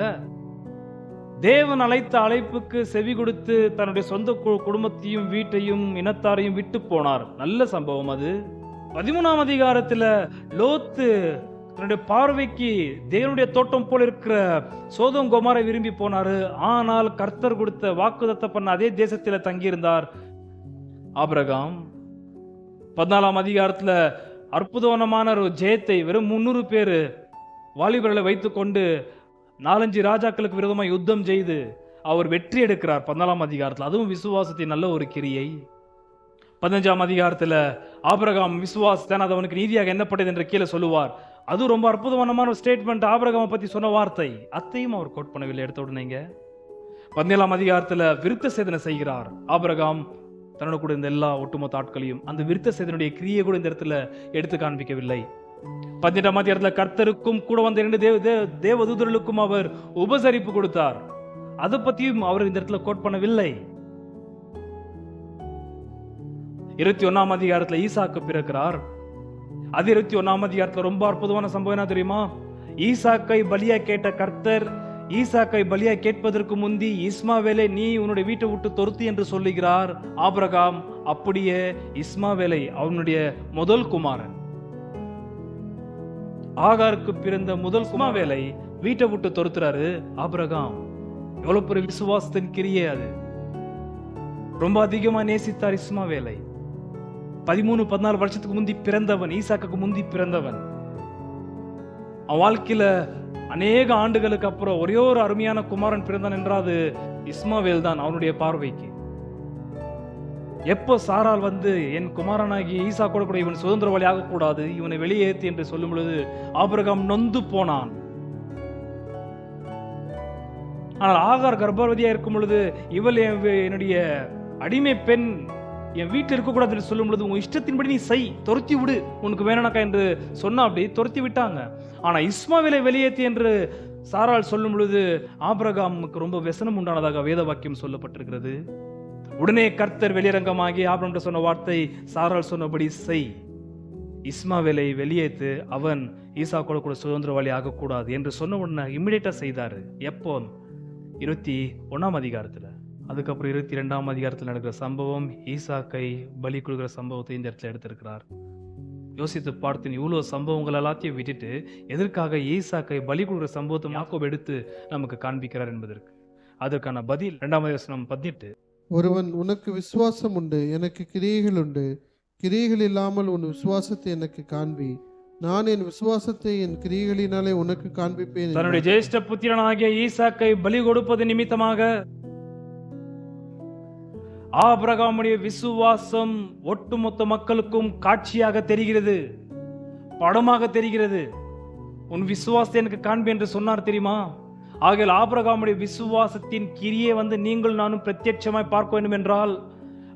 தேவன் அழைத்த அழைப்புக்கு செவி கொடுத்து தன்னுடைய சொந்த குடும்பத்தையும் வீட்டையும் இனத்தாரையும் விட்டு போனார். நல்ல சம்பவம் அது. 13ஆம் அதிகாரத்துல லோத்து தன்னுடைய பார்வைக்கு தேவனுடைய தோட்டம் போல இருக்கிற சோதோம் கோமாரை விரும்பி போனாரு. ஆனால் கர்த்தர் கொடுத்த வாக்குத்தத்தம் பண்ண அதே தேசத்தில் தங்கியிருந்தார் ஆபிரகாம். 14ஆம் அதிகாரத்துல அற்புதமான ஒரு ஜெயத்தை, வெறும் 300 பேர் வாலிபர்களை வைத்துக்கொண்டு 4-5 ராஜாக்களுக்கு விரோதமாக யுத்தம் செய்து அவர் வெற்றி எடுக்கிறார் 14ஆம் அதிகாரத்தில். அதுவும் விசுவாசத்தின் நல்ல ஒரு கிரியை. 15ஆம் அதிகாரத்தில் ஆபிரகாம் விசுவாசத்தான், அது அவனுக்கு நீதியாக எண்ணப்பட்டது என்று கீழே சொல்லுவார். அது ரொம்ப அற்புதமான ஒரு ஸ்டேட்மெண்ட். ஆபிரகாமை பற்றி சொன்ன வார்த்தை அத்தையும் அவர் கோட் பண்ணவில்லை எடுத்த உடனேங்க. 17ஆம் அதிகாரத்தில் விருத்த சேதனை செய்கிறார் ஆபிரகாம் தன்னோட கூட இந்த எல்லா ஒட்டுமொத்த ஆட்களையும். அந்த விருத்த சேதனுடைய கிரியை கூட இந்த இடத்துல எடுத்து காண்பிக்கவில்லை. 18ஆம் அதிகாரத்துல கர்த்தருக்கும் கூட வந்த 2 தேவதூதர்களுக்கும் அவர் உபசரிப்பு கொடுத்தார். அதை பத்தியும் அவர் இந்த இடத்துல கோட் பண்ணவில்லை. 21ஆம் அதிகாரத்துல ஈசாக்கு பிறக்கிறார். அது 21ஆம் அதிகாரத்துல ரொம்ப அற்புதமான சம்பவம் என்ன தெரியுமா? ஈசாக்கை பலியா கேட்ட கர்த்தர் ஈசாக்கை பலியா கேட்பதற்கு முந்தி இஸ்மாவேலை நீ உன்னுடைய வீட்டை விட்டு துரத்து என்று சொல்லுகிறார். ஆபிரகாம் அப்படியே இஸ்மாவேலை அவனுடைய முதல் குமாரன் ஆகாருக்கு பிறந்த முதல் இஸ்மாவேலை வீட்டை விட்டு துரத்துறாரு ஆபிரகாம். எவ்வளவு பெரிய விசுவாசத்தின் கிரியே அது. ரொம்ப அதிகமா நேசித்தார் இஸ்மாவேலை. 13-14 வருஷத்துக்கு முந்தி பிறந்தவன், ஈசாக்கு முந்தி பிறந்தவன். அவன் வாழ்க்கையில அநேக ஆண்டுகளுக்கு அப்புறம் ஒரே ஒரு அருமையான குமாரன் பிறந்தான் என்றால் அது இஸ்மாவேல் தான் அவனுடைய பார்வைக்கு. எப்போ சாரால் வந்து என் குமாரனாகி ஈசா கூட இவன் சுதந்திரவாளி ஆகக்கூடாது, இவனை வெளியேற்றி என்று சொல்லும் பொழுது ஆபிரகாம் நொந்து போனான். ஆனால் ஆகார் கர்ப்பவதியா இருக்கும் பொழுது இவள் என்னுடைய அடிமை பெண், என் வீட்டில் இருக்கக்கூடாது என்று சொல்லும் பொழுது உன் இஷ்டத்தின்படி நீ செய், துரத்தி விடு, உனக்கு வேணாக்கா என்று சொன்னா அப்படி துரத்தி விட்டாங்க. ஆனா இஸ்மாவேலை வெளியேற்றி என்று சாரால் சொல்லும் பொழுது ஆபிரகாமுக்கு ரொம்ப व्यसனம் உண்டானதாக வேத வாக்கியம் சொல்லப்பட்டிருக்கிறது. உடனே கர்த்தர் வெளியரங்கமாகி ஆபிரகாம் சொன்ன வார்த்தை, சாரால் சொன்னபடி செய், இஸ்மாவேலை வெளியேற்று, அவன் ஈசா கூட சுதந்திரவாளி ஆகக்கூடாது என்று சொன்ன உடனே இமிடியேட்டா செய்தாரு. எப்போ? 21ஆம் அதிகாரத்துல. அதுக்கப்புறம் 22ஆம் அதிகாரத்தில் நடக்கிற சம்பவம், ஈசாக்கை பலி கொடுக்கிற சம்பவத்தை இந்த இடத்துல எடுத்திருக்கிறார். யோசித்து பார்த்து இவ்வளவு சம்பவங்கள் எல்லாத்தையும் விட்டுட்டு எதற்காக ஈசாக்கை பலி கொடுக்கிற சம்பவத்தை யாக்கோபு எடுத்து நமக்கு காண்பிக்கிறார் என்பதற்கு அதற்கான பதில் 2ஆம் வசனம் 18. ஒருவன் உனக்கு விசுவாசம் உண்டு, எனக்கு கிரியைகள் உண்டு, கிரியைகள் இல்லாமல் உன் விசுவாசத்தை எனக்கு காண்பி, நான் என் விசுவாசத்தை என் கிரியைகளினாலே உனக்கு காண்பிப்பேன். தன்னுடைய ஜேஷ்ட புத்திரனாகிய ஈசாக்கை பலி கொடுப்பது நிமித்தமாக ஆபிரகாமுடைய விசுவாசம் ஒட்டுமொத்த மக்களுக்கும் காட்சியாக தெரிகிறது, படமாக தெரிகிறது. உன் விசுவாசத்தை எனக்கு காண்பி என்று சொன்னார் தெரியுமா? ஆகையால் ஆபிரகாமுடைய விசுவாசத்தின் கிரியை வந்து நீங்கள் நானும் பிரத்யட்சமாய் பார்க்க வேண்டும் என்றால்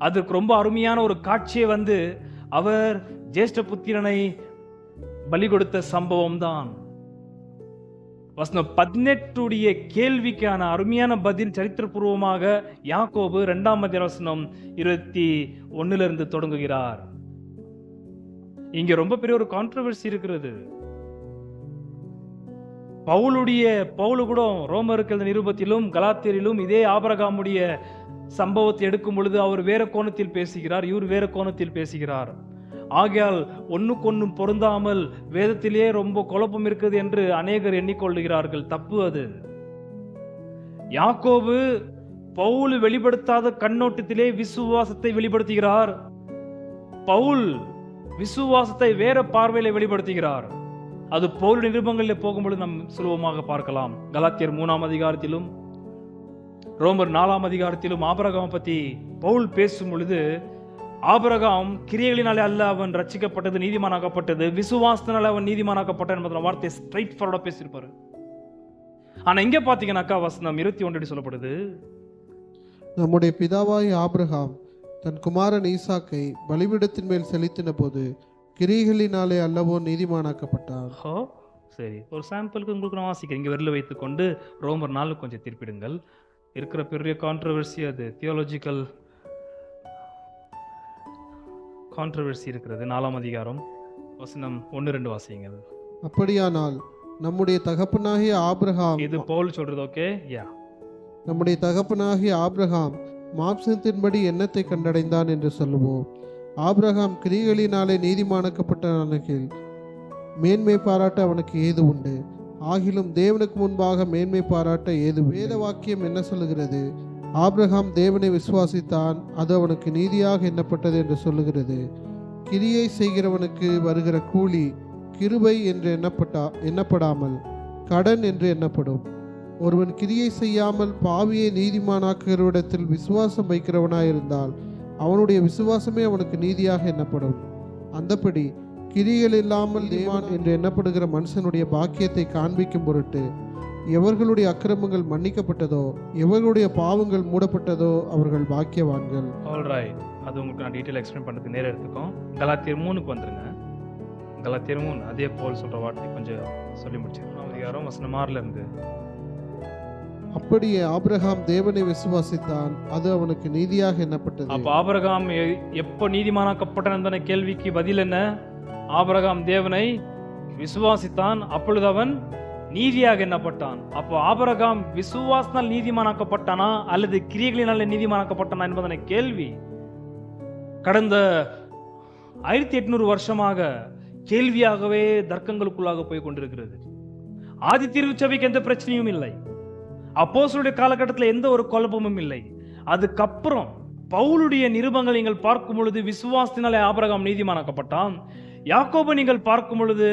அதற்கு ரொம்ப அருமையான ஒரு காட்சியை வந்து அவர் ஜேஷ்ட புத்திரனை பலி கொடுத்த சம்பவம் தான். வசனம் 18 கேள்விக்கான அருமையான பதில் சரித்திரபூர்வமாக யாக்கோபு 2ஆம் அதிகார வசனம் 21 தொடங்குகிறார். இங்க ரொம்ப பெரிய ஒரு கான்ட்ரோவர்சி இருக்கிறது. பவுல் கூட ரோமருக்கு நிருபத்திலும் கலாத்தியரிலும் இதே ஆபிரகாமுடைய சம்பவத்தை எடுக்கும் பொழுது அவர் வேற கோணத்தில் பேசுகிறார், இவர் வேற கோணத்தில் பேசுகிறார். ஆகையால் ஒன்னுக்கொன்னும் பொருந்தாமல் வேதத்திலே ரொம்ப குழப்பம் இருக்குது என்று அநேகர் எண்ணிக்கொள்கிறார்கள். தப்பு அது. யாக்கோபு பவுல் வெளிப்படுத்தாத கண்ணோட்டத்திலே விசுவாசத்தை வெளிப்படுத்துகிறார். பவுல் விசுவாசத்தை வேற பார்வையில வெளிப்படுத்துகிறார். அது பவுல் நிருபங்களில் போகும்பொழுது நாம் சுலபமாக பார்க்கலாம். கலாத்தியர் 3ஆம் அதிகாரத்திலும் ரோமர் 4ஆம் அதிகாரத்திலும் ஆபிரகாம் பத்தி பவுல் பேசும் பொழுது ஆபிரகாம் கிரியைகளினாலே அல்ல அவன் ரட்சிக்கப்பட்டது, நீதிமானாக்கப்பட்டது, விசுவாசத்தினால அவன் நீதிமானாக்கப்பட்டான் என்பதை வார்த்தை ஸ்ட்ரைட் ஃபார்வர்டா பேசியிருப்பாரு. ஆனா இங்க பாத்தீங்கன்னாக்கா வசனம் 21 சொல்லப்படுது, நம்முடைய பிதாவாய் ஆபிரகாம் தன் குமாரன் ஈசாக்கை பலிபீடத்தின் மேல் செலுத்தின போது கிரியைகளினாலே அல்லவோ நீதிமானாக்கப்பட்டான். சரி, ஒரு சாம்பிளுக்கு உங்களுக்கு நான் வாசிக்கிறேன். இங்க வெளில வைத்துக்கொண்டு ரோமர் 4 கொஞ்சம் திருப்பிடுங்கள். இருக்கிற பெரிய கான்ட்ரவர்சி அது, தியோலஜிக்கல் கான்ட்ரவர்சி இருக்கிறது. 4ஆம் அதிகாரம் வசனம் 1-2 வாசியுங்கள். அப்படியானால் நம்முடைய தகப்பனாகிய ஆபிரகாம், இது பவுல் சொல்றது. ஓகே, யா, நம்முடைய தகப்பனாகிய ஆபிரகாம் மாம்சத்தின்படி எண்ணத்தை கண்டடைந்தான் என்று சொல்லுவோம். ஆபிரகாம் கிரியைகளினாலே நீதிமானாக்கப்பட்டான், மேன்மை பாராட்ட அவனுக்கு ஏது உண்டு? ஆகிலும் தேவனுக்கு முன்பாக மேன்மை பாராட்ட ஏது? வேத வாக்கியம் என்ன சொல்லுகிறது? ஆபிரகாம் தேவனை விசுவாசித்தான், அது அவனுக்கு நீதியாக எண்ணப்பட்டது என்று சொல்லுகிறது. கிரியை செய்கிறவனுக்கு வருகிற கூலி கிருபை என்று எண்ணப்படாமல் கடன் என்று எண்ணப்படும். ஒருவன் கிரியை செய்யாமல் பாவியை நீதிமானாக்குகிறவிடத்தில் விசுவாசம் வைக்கிறவனாயிருந்தால் அவனுடைய விசுவாசமே அவனுக்கு நீதியாக எண்ணப்படும். அந்தபடி கிரிகள் இல்லாமல் நீதிமான் என்று எண்ணப்படுகிற மனுஷனுடைய பாக்கியத்தை காண்பிக்கும் பொருட்டு எவர்களுடைய அக்கிரமங்கள் மன்னிக்கப்பட்டதோ, எவர்களுடைய பாவங்கள் மூடப்பட்டதோ அவர்கள் பாக்கியவான்கள். ஆல்ரைட், அது உங்களுக்கு நான் டீட்டெயில் எக்ஸ்பிளைன் பண்ணுறதுக்கு நேரம் எடுத்துக்கோம். கலாத்தியர் 3க்கு வந்துருங்க. கலாத்தியர் 3 அதே போல் சொல்ற வார்த்தை கொஞ்சம் சொல்லி முடிச்சிருக்கோம். அதிகாரம் வசனம் 6ல இருந்து. அப்படியே ஆபிரகாம் தேவனை விசுவாசித்தான், அது அவனுக்கு நீதியாக எண்ணப்பட்டது. அப்ப ஆபிரகாம் எப்போ நீதிமானாக்கப்பட்டான் என்பன கேள்விக்கு பதில் என்ன? ஆபிரகாம் தேவனை விசுவாசித்தான், அப்பொழுது அவன் நீதியாக எண்ணப்பட்டான். அப்போ ஆபிரகாம் விசுவாசனால் நீதிமானாக்கப்பட்டானா அல்லது கிரியைகளினாலே நீதிமானாக்கப்பட்டானா என்பதனை கேள்வி கடந்த 1800 வருஷமாக கேள்வியாகவே தர்க்கங்களுக்குள்ளாக போய் கொண்டிருக்கிறது. ஆதி திருச்சபைக்கு எந்த பிரச்சனையும் இல்லை, அப்போஸ்தலருடைய காலகட்டத்தில் எந்த ஒரு குழப்பமும் இல்லை. அதுக்கப்புறம் பவுலுடைய நிருபங்களை நீங்கள் பார்க்கும் பொழுது விசுவாசத்தினாலே ஆபிரகாம் நீதிமானாக்கப்பட்டான். யாக்கோபு நீங்கள் பார்க்கும் பொழுது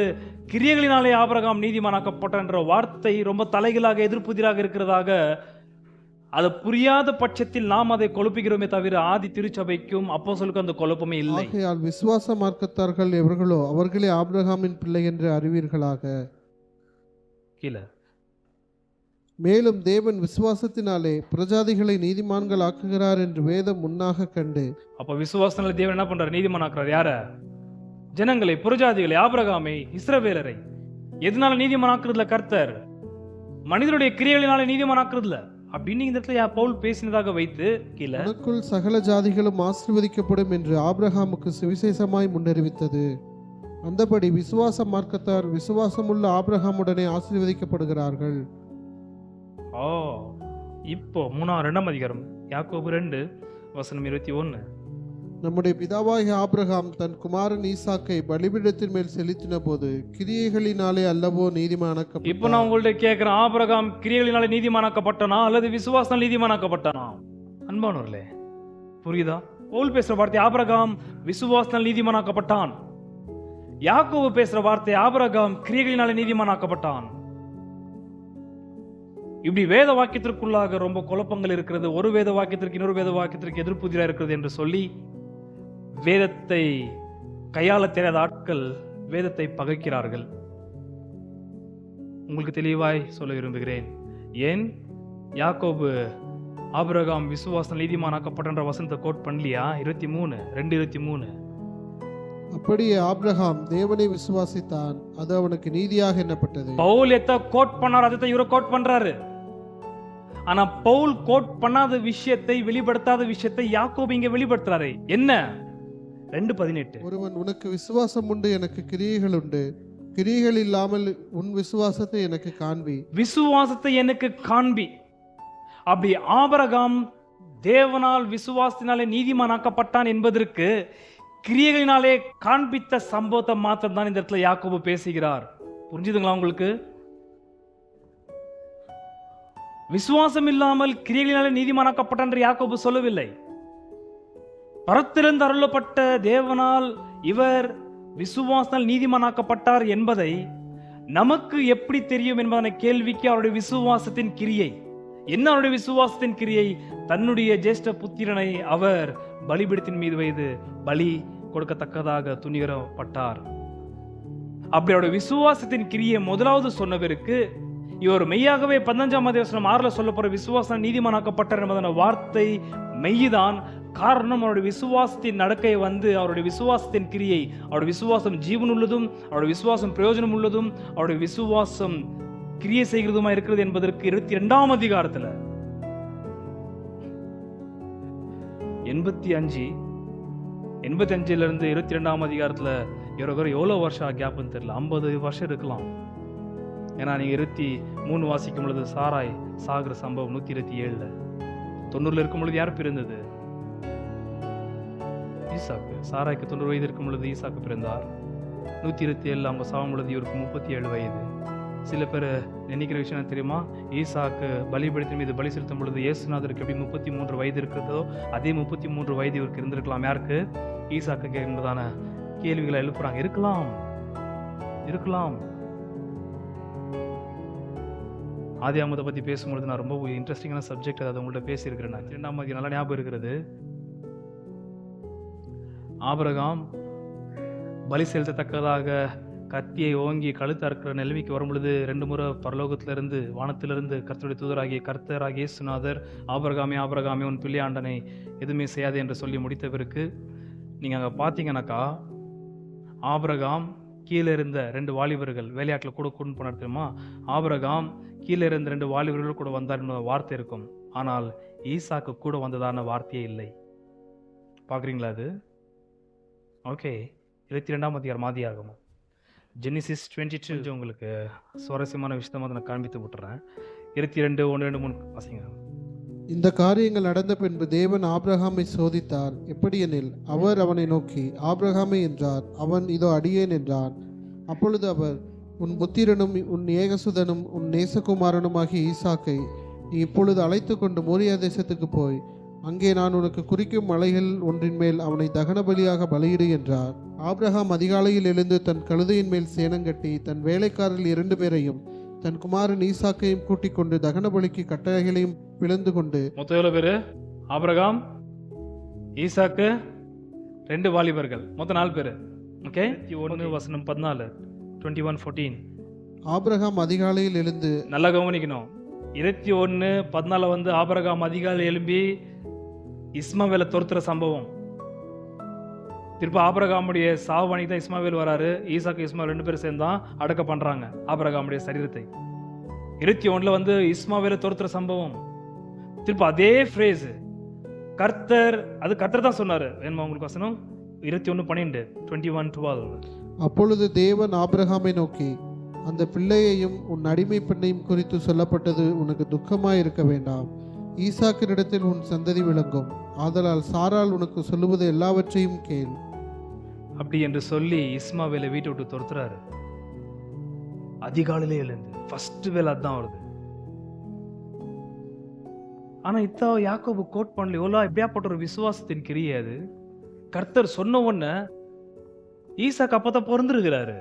கிரியைகளினாலே ஆபிரகாம் நீதிமானாக்கப்பட்டான் என்ற வார்த்தை ரொம்ப தலைகளாக எதிர்ப்புதிராக இருக்கிறதாக, அது புரியாத பட்சத்தில் நாம் அதை குழப்புகிறோமே தவிர ஆதி திருச்சபைக்கும் அப்போஸ்தலருக்கும் அந்த குழப்பமே இல்லை. ஆகையால் விசுவாச மார்க்கத்தார்கள் எவர்களோ அவர்களே ஆபிரகாமின் பிள்ளை என்று அறிவீர்களாக. கீழே மேலும் தேவன் விசுவாசத்தினாலே பிரஜாதிகளை நீதிமான்கள் ஆக்குகிறார் என்று வேதம் முன்னாக கண்டு. அப்ப விசுவாசத்தினால தேவன் என்ன பண்றாரு? நீதிமானாக்குறார். யார? ஜனங்களை, புறஜாதிகளை, ஆபிரகாமை, இஸ்ரவேலரை. எதனால நீதிமானாக்குறதுல? கர்த்தர். மனிதனுடைய கிரியைகளினால நீதிமானாக்குறதுல அப்படின்னு இந்த இடத்துல பவுல் பேசினதாக வைத்து கீழே உனக்குள் சகல ஜாதிகளும் ஆசீர்வதிக்கப்படும் என்று ஆபிரகாமுக்கு சுவிசேஷமாய் முன்னறிவித்தது. அந்தபடி விசுவாச மார்க்கத்தார் விசுவாசமுள்ள ஆபிரகாமுடனே ஆசீர்வதிக்கப்படுகிறார்கள். இப்போ 2ஆம் அதிகாரம் யாக்கோபு 2 வசனம் 21. நம்முடைய பிதாவாகிய ஆபிரகாம் தன் குமாரன் ஈசாக்கை பலிபீடத்தின் மேல் செலுத்தின போது கிரியைகளினாலே அல்லவோ நீதிமானாக்கப்பட்டான். இப்போ நான் உங்கள்ட்ட கேட்கிறேன், ஆபிரகாம் கிரியைகளினாலே நீதிமானாக்கப்பட்டானா அல்லது விசுவாசத்தால் நீதிமானாக்கப்பட்டானா? அன்பானவர்களே, புரியுதா? பவுல் பேசுற வார்த்தை ஆபிரகாம் விசுவாசத்தால் நீதிமானாக்கப்பட்டான். யாக்கோபு பேசுற வார்த்தை ஆபிரகாம் கிரியைகளினாலே நீதிமானாக்கப்பட்டான். இப்படி வேத வாக்கியத்திற்குள்ளாக ரொம்ப குழப்பங்கள் இருக்கிறது. ஒரு வேத வாக்கியத்திற்கு இன்னொரு வேத வாக்கியத்திற்கு எதிர்ப்புதிராக இருக்கிறது என்று சொல்லி வேதத்தை கையாள தெரியாத ஆட்கள் வேதத்தை பகைக்கிறார்கள். உங்களுக்கு தெளிவாய் சொல்ல விரும்புகிறேன். ஏன் யாக்கோபு ஆபிரகாம் விசுவாசம் நீதிமானாக்கப்பட்ட வசனத்தை கோட் பண்ணலையா? 2:23. அப்படியே ஆபிரகாம் தேவனை விசுவாசித்தான், அது அவனுக்கு நீதியாக எண்ணப்பட்டது. பவுல் எத்த கோட் பண்ணார், அதை இவரை கோட் பண்றாரு. ஆனா பவுல் கோட் பண்ணாத விஷயத்தை, வெளிப்படுத்தாத விஷயத்தை யாக்கோபு இங்க வெளிப்படுத்துறாரு. என்ன? 2:18. ஒருவன் உனக்கு விசுவாசம் உண்டு, எனக்கு கிரியைகள் உண்டு, கிரியைகள் இல்லாமல் உன் விசுவாசத்தை எனக்கு காண்பி. விசுவாசத்தை எனக்கு காண்பி. அப்படி ஆபிரகாம் தேவனால் விசுவாசத்தினாலே நீதிமானாக்கப்பட்டான் என்பதற்கு கிரியைகளினாலே காண்பித்த சம்பவத்தை மாத்திரம் தான் இந்த இடத்துல யாக்கோபு பேசுகிறார். புரிஞ்சுதுங்களா உங்களுக்கு? விசுவாசம் இல்லாமல் கிரியைகளினாலே நீதிமானாக்கப்பட்டான் என்று யாக்கோபு சொல்லவில்லை. பரத்திலிருந்து அருளப்பட்ட தேவனால் இவர் விசுவாசத்தால் நீதிமானாக்கப்பட்டார் என்பதை நமக்கு எப்படி தெரியும் என்பதனை கேள்விக்கு அவருடைய விசுவாசத்தின் கிரியை என்ன? அவருடைய விசுவாசத்தின் கிரியை, தன்னுடைய ஜேஷ்ட புத்திரனை அவர் பலிபீடத்தின் மீது வைத்து பலி கொடுக்கத்தக்கதாக துணிகரப்பட்டார். அப்படி அவருடைய விசுவாசத்தின் கிரியை முதலாவது சொன்னவருக்கு இவர் மெய்யாகவே 15ஆம் அதிகாரம் 6ல சொல்ல போற விசுவாசம் நீதிமானாக்கப்பட்டார் என்பதான வார்த்தை மெய்தான். காரணம், அவருடைய விசுவாசத்தின் நடக்கை அவருடைய விசுவாசத்தின் கிரியை, அவருடைய விசுவாசம் ஜீவன் உள்ளதும், அவருடைய விசுவாசம் பிரயோஜனம் உள்ளதும், அவருடைய விசுவாசம் கிரியை செய்கிறதுமா இருக்கிறது என்பதற்கு 22ஆம் அதிகாரத்துல 85 இருந்து 22ஆம் அதிகாரத்துல எவ்வளவு வருஷம் கேப்னு தெரியல, 50 வருஷம் இருக்கலாம். ஏன்னா நீங்க 23 வாசிக்கும் பொழுது சாராய் சாகிற சம்பவம் 127. 90 இருக்கும் பொழுது யார் பிறந்தது? ஈசாக்கு. சாராய்க்கு 90 வயது இருக்கும் பொழுது ஈசாக்கு பிறந்தார். 127 அவங்க சாகும் பொழுது இவருக்கு 37 வயது. சில பேர் நினைக்கிற விஷயம் தெரியுமா? ஈசாக்கு பலிபீடத்தின் மீது பலி செலுத்தும் பொழுது இயேசுநாதருக்கு எப்படி 33 வயது இருக்கிறதோ அதே 33 வயது இவருக்கு இருந்திருக்கலாம். யாருக்கு? ஈசாக்கு என்பதான கேள்விகளை எழுப்புறாங்க. இருக்கலாம். ஆதியாகமத்தை பற்றி பேசும்பொழுது நான் ரொம்ப இன்ட்ரெஸ்டிங்கான சப்ஜெக்ட் அதை உங்கள்கிட்ட பேசியிருக்கிறேன். நான் 2ஆம் அதிகாரம் நல்லா ஞாபகம் இருக்கிறது. ஆபிரகாம் பலி செலுத்தத்தக்கதாக கத்தியை ஓங்கி கழுத்து அறுக்கிற நிலைமைக்கு வரும் பொழுது 2 முறை பரலோகத்திலிருந்து வானத்திலிருந்து கர்த்தருடைய கர்த்தராகிய இயேசுநாதர் ஆபிரகாமே உன் பிள்ளையாண்டனை எதுவுமே செய்யாது என்று சொல்லி முடித்த பிறகு நீங்கள் அங்கே பார்த்தீங்கன்னாக்கா ஆபிரகாம் கீழே இருந்த 2 வாலிபர்கள் வேலையாட்டில் கூட கூண்டு போனார் தெரியுமா? ஆபிரகாம் கீழே இருந்த 2 வாலிபர்கள் கூட வந்தார் வார்த்தை இருக்கும். ஆனால் ஈசாக்கு கூட வந்ததான வார்த்தையே இல்லை. பார்க்குறீங்களா அது? ஓகே, 22ஆம் அதிகாரம் ஆதியாகமம். ஜெனிசிஸ் 22 உங்களுக்கு சுவாரஸ்யமான விஷயத்தை நான் காண்பித்து விட்டுறேன். 22 1 2 3 வாசிங்க. இந்த காரியங்கள் நடந்த பின்பு தேவன் ஆபிரகாமை சோதித்தார். எப்படியெனில், அவர் அவனை நோக்கி, ஆபிரகாமே என்றார். அவன், இதோ அடியேன் என்றான். அப்பொழுது அவர், உன் புத்திரனும் உன் ஏகசுதனும் உன் நேசகுமாரனுமாகிய ஈசாக்கை நீ இப்பொழுது அழைத்து கொண்டு மோரியா தேசத்துக்கு போய் அங்கே நான் உனக்கு குறிக்கும் மலைகள் ஒன்றின் மேல் அவனை தகன பலியாக பலியிடு என்றார். ஆபிரகாம் அதிகாலையில் எழுந்து தன் கழுதையின் மேல் சேணங்கட்டி தன் வேலைக்காரர்கள் 2 பேரையும் தன் குமாரன் ஈசாக்கையும் கூட்டிக் கொண்டு தகன பலிக்கு கட்டளைகளையும் பிளந்து கொண்டு. மொத்தம் எவ்வளோ பேர்? ஆபிரகாம், ஈசாக்கு, 2 வாலிபர்கள், மொத்தம் 4 பேர். ஓகே, 1 வசனம் 14, 21:14. ஆபிரகாம் அதிகாலையில் எழுந்து, நல்லா கவனிக்கணும், 21:14 வந்து ஆபிரகாம் அதிகாலை எழும்பி இஸ்மாவேலை துரத்துற சம்பவம். திருப்ப ஆபிரகாமுடைய சாவு தான் இஸ்மாவேல் வராரு. ஈசாக்கு இஸ்மாவேல் 2 பேரும் சேர்ந்து தான் அடக்க பண்றாங்க ஆபிரகாமுடைய சரீரத்தை. 21 வந்து இஸ்மாவேலை துரத்துற சம்பவம். திருப்ப அதே ஃப்ரேஸ் கர்த்தர், அது கர்த்தர் தான் சொன்னாரு. வேணுமா உங்களுக்கு வசனம்? 21:12, 21:12. அப்பொழுது தேவன் ஆபிரகாமை நோக்கி, அந்த பிள்ளையையும் உன் அடிமை பெண்ணையும் குறித்து சொல்லப்பட்டது உனக்கு துக்கமாய் இருக்க வேண்டாம். ஈசாக்கினிடத்தில் உன் சந்ததி விளங்கும். ஆதலால் சாராள் உனக்கு சொல்லுவது எல்லாவற்றையும் கேள். அப்படி என்று சொல்லி இஸ்மாவேலை வீட்டை விட்டு துரத்துறாரு. அதிகாலையிலே எழுந்து ஃபர்ஸ்ட் வேலை அதான் வருது. ஆனா யாக்கோபு கோட் பண்ணல. எவ்வளோ எப்படியாப்பட்ட ஒரு விசுவாசத்தின் கிரியை அது. கர்த்தர் சொன்ன உடனே ஈசாக்கு அப்பதான் பிறந்திருக்கிறாரு.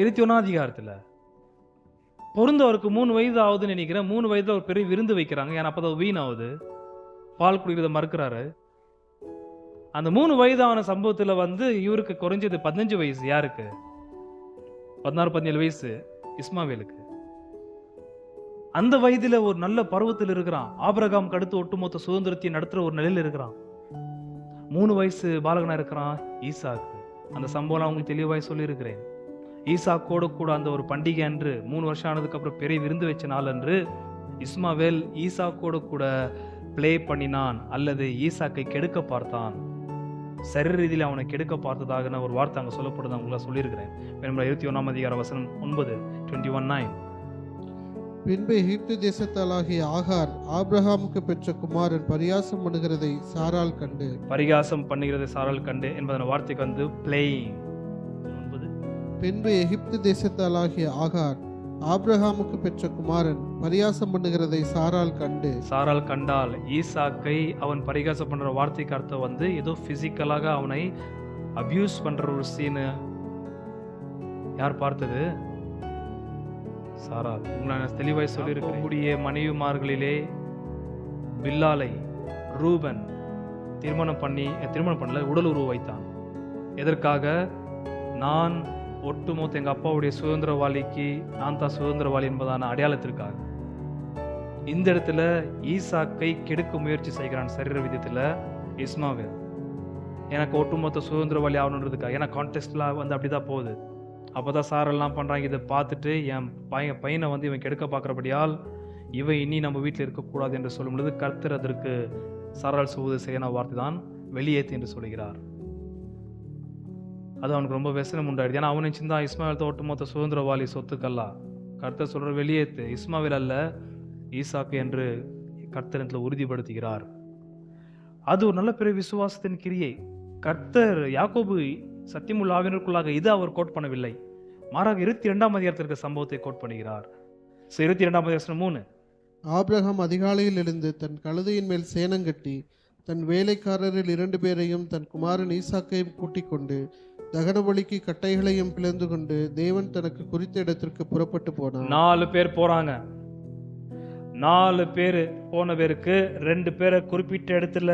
21ஆம் அதிகாரத்துல பொருந்தவருக்கு 3 வயது ஆகுதுன்னு நினைக்கிறேன். 3 வயதுல ஒரு பெரிய விருந்து வைக்கிறாங்க. ஏன்னா அப்பதான் வீண் ஆகுது, பால் குடிக்கிறத மறுக்கிறாரு. அந்த 3 வயதான சம்பவத்துல வந்து இவருக்கு குறைஞ்சது 15 வயசு. யாருக்கு? 16-17 வயசு இஸ்மாவேலுக்கு. அந்த வயதுல ஒரு நல்ல பருவத்தில் இருக்கிறான். ஆபிரகாம் அடுத்து ஒட்டுமொத்த சுதந்திரத்தை நடத்துற ஒரு நிலையில இருக்கிறான். 3 வயசு பாலகனா இருக்கிறான் ஈசாக்கு. அந்த சம்பவம் அவங்களுக்கு தெளிவாய் சொல்லி இருக்கிறேன். ஈசாக்கோட கூட அந்த ஒரு பண்டிகை அன்று 3 வருஷம் ஆனதுக்கு அப்புறம் பெரிய விருந்து வச்ச நாள் அன்று இஸ்மாவேல் ஈசாக்கோட கூட பிளே பண்ணினான், அல்லது ஈசாக்கை கெடுக்க பார்த்தான். சரீர ரீதியில் அவனை கெடுக்க பார்த்ததாக ஒரு வார்த்தை அங்கே சொல்லப்படுது. அவங்கள சொல்லியிருக்கிறேன். 21ஆம் அதிகார வசனம் 9, 21:9. பின்பு எகிப்து தேசத்தாலாகிய ஆகார் ஆபிரகாமுக்கு பெற்ற குமாரன் பரியாசம் பண்ணுகிறதை சாராள் கண்டு. பரிகாசம் பண்ணுகிறதை சாராள் கண்டு என்பதன் வார்த்தைக்கு வந்து பிளேயிங். பின்பு எகிப்து தேசத்தாலாகிய ஆகார் ஆபிரகாமுக்கு பெற்ற குமாரன் பரியாசம் பண்ணுகிறதை சாராள் கண்டு. சாராள் கண்டால் ஈசாக்கை அவன் பரிகாசம் பண்ற வார்த்தைக்கு அர்த்தம் வந்து ஏதோ பிசிக்கலாக அவனை அபியூஸ் பண்ற ஒரு சீனு. யார் பார்த்தது? சாராள். உங்களை தெளிவாய் சொல்லியிருக்கக்கூடிய மனைவிமார்களிலே பில்லாலை ரூபன் திருமணம் பண்ணல, உடல் உருவ வைத்தான். எதற்காக? நான் ஒட்டுமொத்த எங்க அப்பாவுடைய சுதந்திரவாளிக்கு நான் தான் சுதந்திரவாளி என்பதான அடையாளத்திற்காக. இந்த இடத்துல ஈசாக்கை கெடுக்க முயற்சி செய்கிறான் சரீர விதத்துல இஸ்மாவேல். எனக்கு ஒட்டுமொத்த சுதந்திரவாளி ஆகணுன்றதுக்காக. ஏன்னா கான்டெஸ்ட்ல வந்து அப்படிதான் போகுது. அப்பதான் சாரெல்லாம் பண்றாங்க. இதை பார்த்துட்டு என் பையனை வந்து இவன் கெடுக்க பார்க்கிறபடியால் இவன் இனி நம்ம வீட்டில் இருக்கக்கூடாது என்று சொல்லும் பொழுது கர்த்தர் அதற்கு சாராள் சொல்வது சரியான வார்த்தை தான், வெளியேற்று என்று சொல்கிறார். அது அவனுக்கு ரொம்ப व्यसனம் உண்டாயிடுது. ஏன்னா அவனை சிந்தா இஸ்மாவேல் ஒட்டுமொத்த சுதந்திரவாளி சொத்துக்கல்லா. கர்த்தர் சொல்ற வெளியேற்று, இஸ்மாவேல் அல்ல ஈசாக்கு என்று கர்த்தர் உறுதிப்படுத்துகிறார். அது ஒரு நல்ல பெரிய விசுவாசத்தின் கிரியை. கர்த்தர் யாக்கோபு சத்தியமுள்ள ஆவினருக்குள்ளாக இது அவர் கோட் பண்ணவில்லை, மாறாக 22ஆம் அதிகாரத்திற்கு சம்பவத்தை கோட் பண்ணுகிறார். 22ஆம் அதிகாரம் 3. ஆபிரகாம் அதிகாலையில் எழுந்து தன் கழுதையின் மேல் சேணங்கட்டி தன் வேலைக்காரரில் 2 பேரையும் தன் குமாரன் ஈசாக்கையும் கூட்டிக் கொண்டு தகன பலிக்கு கட்டைகளையும் பிளந்து கொண்டு தேவன் தனக்கு குறித்த இடத்திற்கு புறப்பட்டு போனார். 4 பேர் போறாங்க. 4 பேர் போன பேருக்கு 2 பேரை குறிப்பிட்ட இடத்துல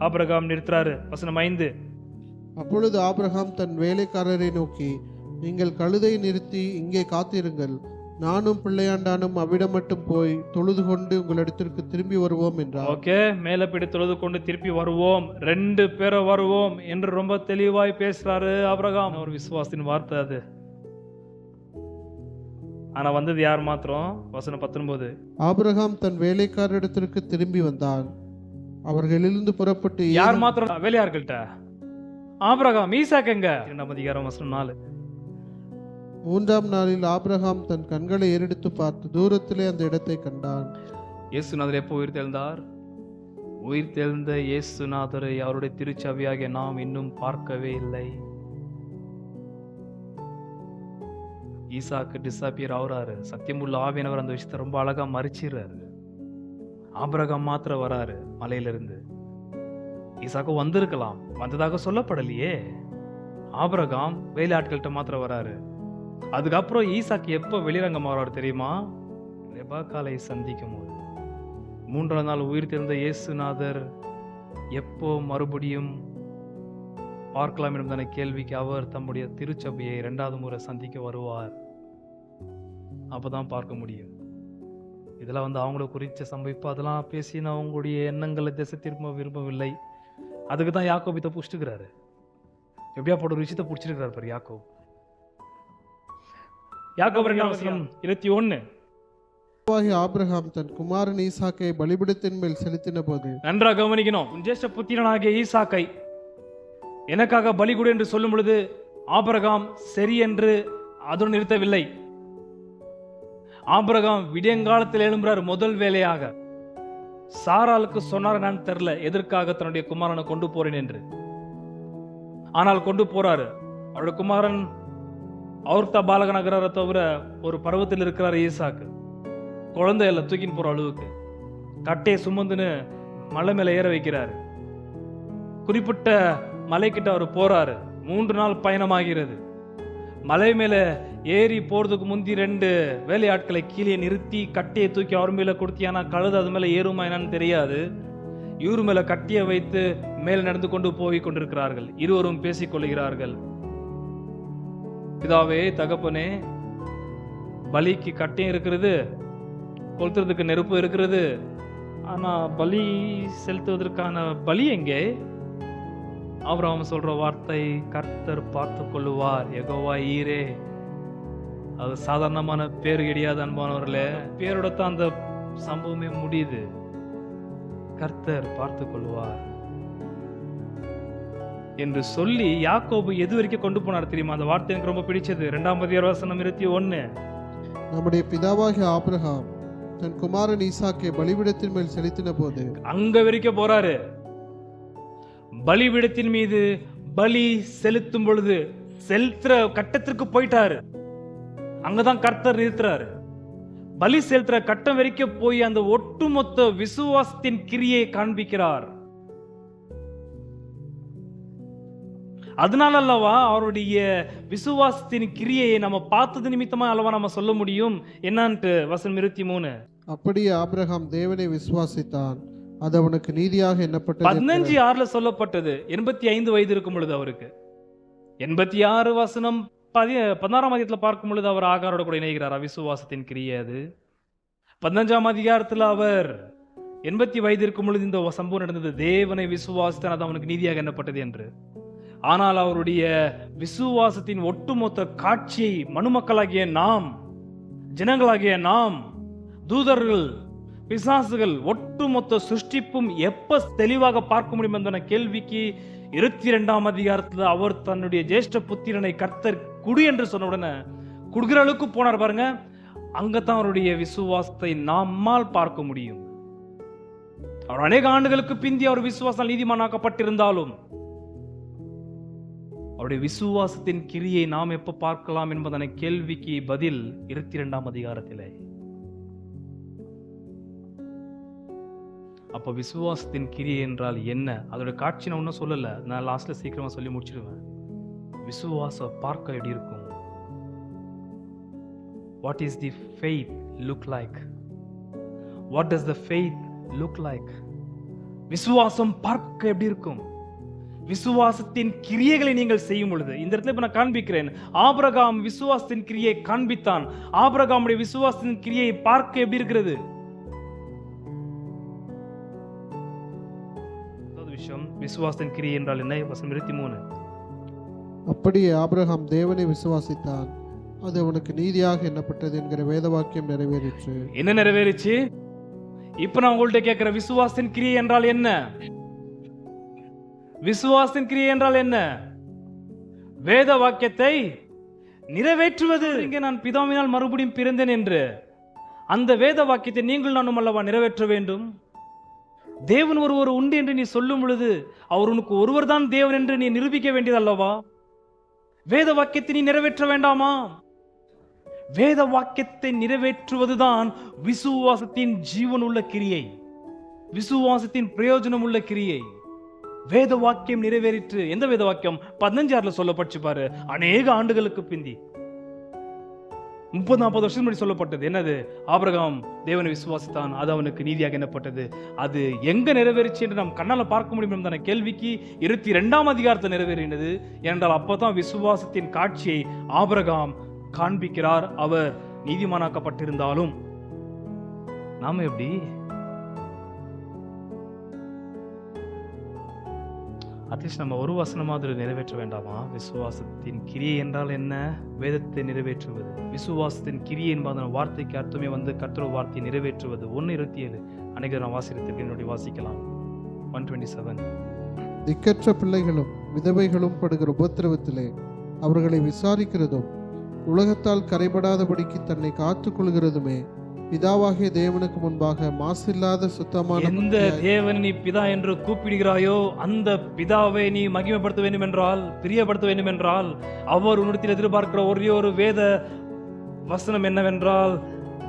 ஆபிரகாம் நிறுத்துறாரு. வசனம் 5. அப்பொழுது ஆபிரகாம் தன் வேலைக்காரரை நோக்கி, நீங்கள் கழுதை நிறுத்தி இங்கே காத்திருங்கள், நானும் பிள்ளையாண்டானும் அவ்விடம் மட்டும் போய் தொழுது கொண்டு உங்களிடத்திற்கு திரும்பி வருவோம் என்றார். ஓகே, மேல போய் தொழுது கொண்டு திருப்பி வருவோம், 2 பேரை வருவோம் என்று ரொம்ப தெளிவாய் பேசுறாரு ஆபிரகாம். ஒரு விசுவாசத்தின் வார்த்தை அது. ஆனா வந்தது யார் மாத்திரம்? வசனம் 19. ஆபிரகாம் தன் வேலைக்காரரிடத்திற்கு திரும்பி வந்தான். அவர்கள் எழுந்து புறப்பட்டு யார் மாத்திரம்? வேலையார்கள்ட்ட. ஆபிரகாம். ஈசாக்கு எங்க? 2ஆம் அதிகாரம் வசனம் 4. 3ஆம் நாளில் ஆபிரகாம் தன் கண்களை ஏறெடுத்து பார்த்து தூரத்திலே அந்த இடத்தை கண்டான். இயேசுநாதர் எப்போ உயிர் தெழுந்தார்? உயிர் தெழுந்த இயேசுநாதரை அவருடைய திருச்சபையாகிய நாம் இன்னும் பார்க்கவே இல்லை. ஈசாக்கு டிஸாப்பியர் ஆகுறாரு. சத்தியமுள்ள ஆவியானவர் அந்த விஷயத்தை ரொம்ப அழகா மறிச்சிடுறாரு. ஆபிரகாம் மாத்திரம் வராரு மலையிலிருந்து. ஈசாக்கு வந்திருக்கலாம், வந்ததாக சொல்லப்படலையே. ஆபிரகாம் வேலையாட்கள்கிட்ட மாத்திரம் வராரு. அதுக்கப்புறம் ஈசாக்கு எப்போ வெளிரங்கம் ஆகிறாரு தெரியுமா? ரெபக்காலை சந்திக்கும் போது. 3ஆம் நாள் உயிர் தெரிந்த இயேசுநாதர் எப்போ மறுபடியும் பார்க்கலாம் என்பதான கேள்விக்கு அவர் தம்முடைய திருச்சபையை 2வது முறை சந்திக்க வருவார். அப்பதான் பார்க்க முடியும். இதெல்லாம் அவங்கள குறித்த சம்பவிப்பு. அதெல்லாம் பேசி நான் அவங்களுடைய எண்ணங்களை திசை திரும்ப விரும்பவில்லை. அதுக்கு தான் யாக்கோபு இதை புடிச்சிருக்கிறாரு. எப்படியா போட்ட ஒரு விஷயத்தை புடிச்சிருக்கிறார் பாரு யாக்கோபு. யாக்கோபு 2:21. ஆபிரகாம் தன் குமாரன் ஈசாக்கை பலிபீடத்தின் மேல் செலுத்தின போது. நன்றாக கவனிக்கணும். உன் ஜேஷ்ட புத்திரனாகிய ஈசாக்கை எனக்காக பலி கொடு என்று சொல்லும் பொழுது ஆபிரகாம் சரி என்று அதோடு நிறுத்தவில்லை. ஆபிரகாம் விடியங்காலத்தில் எழும்புறார். முதல் வேலையாக சாராளுக்கு சொன்னார், நான் தெரியல எதற்காக தன்னுடைய குமாரனை கொண்டு போறேன் என்று. ஆனால் கொண்டு போறாரு. அவருடைய குமாரன் அவர்த்த பாலகனாகிறார தவிர ஒரு பருவத்தில் இருக்கிறார் ஈசாக்கு. குழந்தை எல்லாம் தூக்கின்னு போற அளவுக்கு கட்டையை சுமந்துன்னு மலை மேல ஏற வைக்கிறாரு. குறிப்பிட்ட மலைக்கிட்ட அவர் போறாரு. 3 நாள் பயணமாகிறது. மலை மேல ஏறி போறதுக்கு முந்தி 2 வேலையாட்களை கீழே நிறுத்தி கட்டையை தூக்கி அவர் மேல கொடுத்தியானா கழுது அது மேல ஏறுமா என்னன்னு தெரியாது. இவரு மேல கட்டிய வைத்து மேல நடந்து கொண்டு போய் கொண்டிருக்கிறார்கள். இருவரும் பேசிக் கொள்கிறார்கள். பிதாவே, தகப்பனே, பலிக்கு கட்டையும் இருக்கிறது, கொளுத்துறதுக்கு நெருப்பு இருக்கிறது, ஆனா பலி செலுத்துவதற்கான பலி எங்கே? ஆபிரகாம் சொல்ற வார்த்தை, கர்த்தர் பார்த்து கொள்ளுவார், யெகோவா ஈரே. அது சாதாரணமான பேர் கிடையாது அன்பானவர்களே. பேரோட தான் அந்த சம்பவமே முடியுது. கர்த்தர் பார்த்து கொள்வார் என்று சொல்லி யாக்கோபு எது வரைக்கும் கொண்டு போனார் தெரியுமா? அந்த வார்த்தை எனக்கு ரொம்ப பிடிச்சது. 2ஆம் அதிகாரம் வசனம் 21. நம்முடைய பிதாவாகிய ஆபிரகாம் தன் குமாரன் ஈசாக்கை பலிபீடத்தின் மேல் செலுத்தின போது. அங்க வரைக்கும் போறாரு. பலிபீடத்தின் மீது பலி செலுத்தும் பொழுது செலுத்துற கட்டத்திற்கு போயிட்டாரு. அங்கதான் கர்த்தர் நிறுத்துறாரு. பலி செலுத்துற கட்டம் வரைக்கும் போய் அந்த ஒட்டுமொத்த விசுவாசத்தின் கிரியை காண்பிக்கிறார். அதனால அல்லவா அவருடைய விசுவாசத்தின் கிரியை நம்ம பார்த்தது நிமித்தமா அல்லவா நம்ம சொல்ல முடியும். என்னன்ட்டு வசனம் 23. அப்படியே ஆபிரகாம் தேவனை விசுவாசித்தான், அது அவனுக்கு நீதியாக எண்ணப்பட்டது. 15:6 சொல்லப்பட்டது. 85 வயது இருக்கும் பொழுது அவருக்கு. 86 வசனம் 16ஆம் அதிகாரத்தில் பார்க்கும் பொழுது அவர் ஆகாரோட கூட இணைகிறார். விசுவாசத்தின் கிரியை அது. 15ஆம் அதிகாரத்தில் அவர் 80 வயது இருக்கும் பொழுது இந்த சம்பவம் நடந்தது. தேவனை விசுவாசித்தான், அது அவனுக்கு நீதியாக எண்ணப்பட்டது என்று. ஆனால் அவருடைய விசுவாசத்தின் ஒட்டுமொத்த காட்சியை மனுமக்களாகிய நாம், ஜனங்களாகிய நாம், தூதர்கள், பிசாசுகள், ஒட்டுமொத்த சிருஷ்டிப்பும் எப்ப தெளிவாக பார்க்க முடியும் என்ற கேள்விக்கு 22ஆம் அதிகாரத்தில் அவர் தன்னுடைய ஜேஷ்ட புத்திரனை கர்த்தர் குடு என்று சொன்ன உடனே குடுகிற அளவுக்கு போனார் பாருங்க. அங்கதான் அவருடைய விசுவாசத்தை நம்மால் பார்க்க முடியும். அவர் அநேக ஆண்டுகளுக்கு பிந்தி அவர் விசுவாசம் நீதிமானாக்கப்பட்டிருந்தாலும் அவருடைய விசுவாசத்தின் கிரியை நாம் எப்ப பார்க்கலாம் என்பதனை கேள்விக்கு பதில் 22ஆம் அதிகாரத்திலே. அப்ப விசுவாசத்தின் கிரியை என்றால் என்ன? அதோட காட்சி நான் ஒன்னும் சொல்லல, நான் லாஸ்ட்ல சீக்கிரமா சொல்லி முடிச்சிடுவேன். விசுவாச பார்க்க எப்படி இருக்கும்? What is the faith look like? What does the faith look like? விசுவாசம் பார்க்க எப்படி இருக்கும்? விசுவாசத்தின் கிரியைகளை நீங்கள் செய்யும் பொழுது, இந்த இடத்துல இப்ப நான் காண்பிக்கிறேன். ஆபிரகாம் விசுவாசத்தின் கிரியை காண்பித்தான். ஆபிரகாமுடைய விசுவாசத்தின் கிரியை பார்க்க எப்படி இருக்கிறது? விஷயம் விசுவாசத்தின் கிரியை என்றால் என்ன? வசனம் 23. அப்படியே ஆபிரகாம் தேவனை விசுவாசித்தான், அது அவனுக்கு நீதியாக எண்ணப்பட்டது என்கிற வேத வாக்கியம் நிறைவேறிற்று. என்ன நிறைவேறிச்சு? இப்ப நான் உங்கள்ட்ட கேட்கிற விசுவாசத்தின் கிரியை என்றால் என்ன? விசுவாசத்தின் கிரியை என்றால் என்ன? வேத வாக்கியத்தை நிறைவேற்றுவது. இங்கே நான் பிதாவினால் மறுபடியும் பிறந்தேன் என்று அந்த வேத வாக்கியத்தை நீங்கள் நானும் அல்லவா நிறைவேற்ற வேண்டும். தேவன் ஒருவர் உண்டு என்று நீ சொல்லும் பொழுது அவர் உனக்கு ஒருவர் தான் தேவன் என்று நீ நிரூபிக்க வேண்டியது அல்லவா? வேத வாக்கியத்தை நீ நிறைவேற்ற வேண்டாமா? வேத வாக்கியத்தை நிறைவேற்றுவதுதான் விசுவாசத்தின் ஜீவன் உள்ள கிரியை, விசுவாசத்தின் பிரயோஜனம் உள்ள கிரியை. வேத வாக்கியம் நிறைவேறிற்று. எந்த வேத வாக்கியம்? 15:6 சொல்லப்பட்டு பாரு. அநேக ஆண்டுகளுக்கு பிந்தி 30-40 வருஷம் முன்னாடி சொல்லப்பட்டது. என்னது? ஆபிரகாம் தேவனை விசுவாசித்தான், அது அவனுக்கு நீதியாக எண்ணப்பட்டது. அது எங்க நிறைவேறிச்சு என்று நாம் கண்ணால பார்க்க முடியும் என்ற கேள்விக்கு 22ஆம் அதிகாரத்தை நிறைவேறினது. ஏனென்றால் அப்பதான் விசுவாசத்தின் காட்சியை ஆபிரகாம் காண்பிக்கிறார். அவர் நீதிமானாக்கப்பட்டிருந்தாலும் நாம எப்படி? அட்லீஸ்ட் நம்ம ஒரு வசனமாவது நிறைவேற்ற வேண்டாமா? விசுவாசத்தின் கிரியை என்றால் என்ன? வேதத்தை நிறைவேற்றுவது. விசுவாசத்தின் கிரியை என்பதன வார்த்தைக்கு அர்த்தமே கர்த்தர் வார்த்தையை நிறைவேற்றுவது. 1:27 அனைவரும் நான் வாசிக்கிறதுக்கு என்னுடைய வாசிக்கலாம். 127. திக்கற்ற பிள்ளைகளும் விதவைகளும் படுகிற உபத்திரவத்திலே அவர்களை விசாரிக்கிறதும் உலகத்தால் கரைபடாதபடிக்கு தன்னை காத்துக் கொள்கிறதுமே பிதாவாகிய தேவனுக்கு முன்பாக மாசில்லாத சுத்தமான. எந்த தேவன் நீ பிதா என்று கூப்பிடுகிறாயோ அந்த பிதாவை நீ மகிமைப்படுத்த வேண்டும் என்றால், பிரியப்படுத்த வேண்டும் என்றால், அவர் உன்னிடத்தில் எதிர்பார்க்கிற ஒரே ஒரு வேத வசனம் என்னவென்றால்,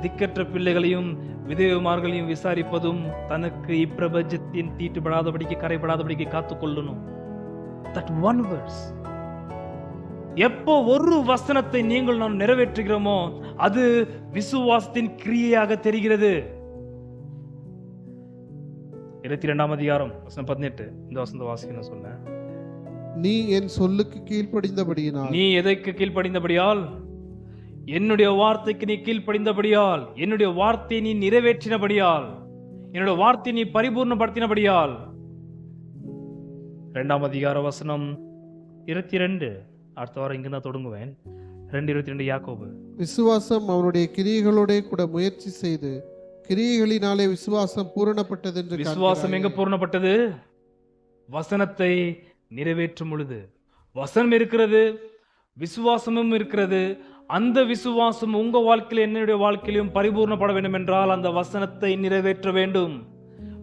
திக்கற்ற பிள்ளைகளையும் விதவைமார்களையும் விசாரிப்பதும் தனக்கு இப்பிரபஞ்சத்தின் தீட்டுப்படாதபடிக்கு கரைபடாதபடிக்கு காத்துக்கொள்ளணும். That one verse. எப்போ ஒரு வசனத்தை நீங்கள் நாம் நிறைவேற்றுகிறோமோ அது விசுவாசத்தின் கிரியையாக தெரிகிறது. 22ஆம் அதிகாரம் வசனம் 18. இந்த வசனத்தை வாசிக்கணும் சொன்னேன். நீ என் சொல்லுக்கு கீழ்ப்படிந்தபடியினால். நீ எதற்கு கீழ்ப்படிந்தபடியால்? என்னுடைய வார்த்தைக்கு நீ கீழ்ப்படிந்தபடியால், என்னுடைய வார்த்தையை நீ நிறைவேற்றினபடியால், என்னுடைய வார்த்தையை நீ பரிபூர்ணப்படுத்தினபடியால். 2ஆம் அதிகார வசனம் 22. அடுத்த வாரம் இங்க தான் தொடங்குவேன். 2:22 யாக்கோபு. விசுவாசம் அவனுடைய கிரியைகளோட கூட முயற்சி செய்து கிரியைகளினாலே விசுவாசம் பூரணப்பட்டது என்று. விசுவாசம் எங்க பூரணப்பட்டது? வசனத்தை நிறைவேற்றும் பொழுது. வசனம் இருக்கிறது, விசுவாசமும் இருக்கிறது. அந்த விசுவாசம் உங்க வாழ்க்கையில என்னுடைய வாழ்க்கையிலும் பரிபூர்ணப்பட வேண்டும் என்றால் அந்த வசனத்தை நிறைவேற்ற வேண்டும்.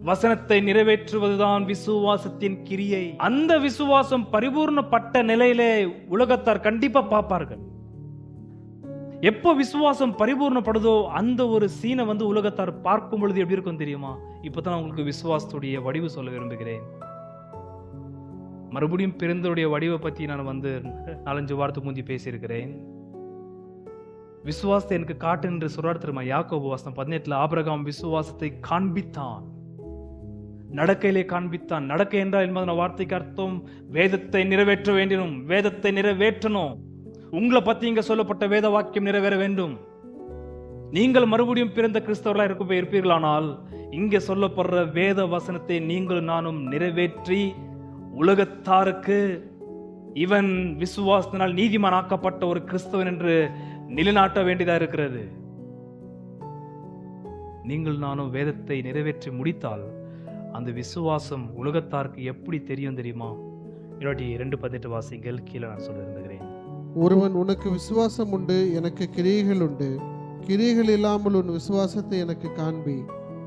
வசனத்தை நிறைவேற்றுவதுதான் விசுவாசத்தின் கிரியை. அந்த விசுவாசம் பரிபூர்ணப்பட்ட நிலையிலே உலகத்தார் கண்டிப்பா பார்ப்பார்கள். எப்போ விசுவாசம் பரிபூர்ணப்படுதோ அந்த ஒரு சீனை உலகத்தார் பார்க்கும் பொழுது எப்படி இருக்கும் தெரியுமா? இப்பதான் உங்களுக்கு விசுவாசத்துடைய வடிவு சொல்ல விரும்புகிறேன். மறுபடியும் பிறந்தோடைய வடிவை பத்தி நான் 4-5 வாரத்துக்கு முந்தி பேசியிருக்கிறேன். விசுவாசத்தை எனக்கு காட்டு என்று சொல்றாரு தெரியுமா? யாக்கோபு வசனம் 18. ஆபிரகாம் விசுவாசத்தை காண்பித்தான், நடக்கையிலே காண்பித்தான். நடக்கை என்றால் என்பதன வார்த்தைக்கு அர்த்தம் வேதத்தை நிறைவேற்ற வேண்டும். வேதத்தை நிறைவேற்றணும். உங்களை பத்தி இங்க சொல்லப்பட்ட வேத வாக்கியம் நிறைவேற வேண்டும். நீங்கள் மறுபடியும் பிறந்த கிறிஸ்தவர்களாக இருப்பீர்களானால் இங்க சொல்லப்படுற வேத வசனத்தை நீங்கள் நானும் நிறைவேற்றி உலகத்தாருக்கு இவன் விசுவாசத்தினால் நீதிமானாக்கப்பட்ட ஒரு கிறிஸ்தவன் என்று நிலைநாட்ட வேண்டியதா இருக்கிறது. நீங்கள் நானும் வேதத்தை நிறைவேற்றி முடித்தால் அந்த விசுவாசம் உலகத்தாருக்கு எப்படி தெரியும் தெரியுமா? 2:18 வாசிங்கள். கீழே நான் சொல்ல விரும்புகிறேன். ஒருவன் உனக்கு விசுவாசம் உண்டு, எனக்கு கிரியைகள் உண்டு. கிரியைகள் இல்லாமல் உன் விசுவாசத்தை எனக்கு காண்பி,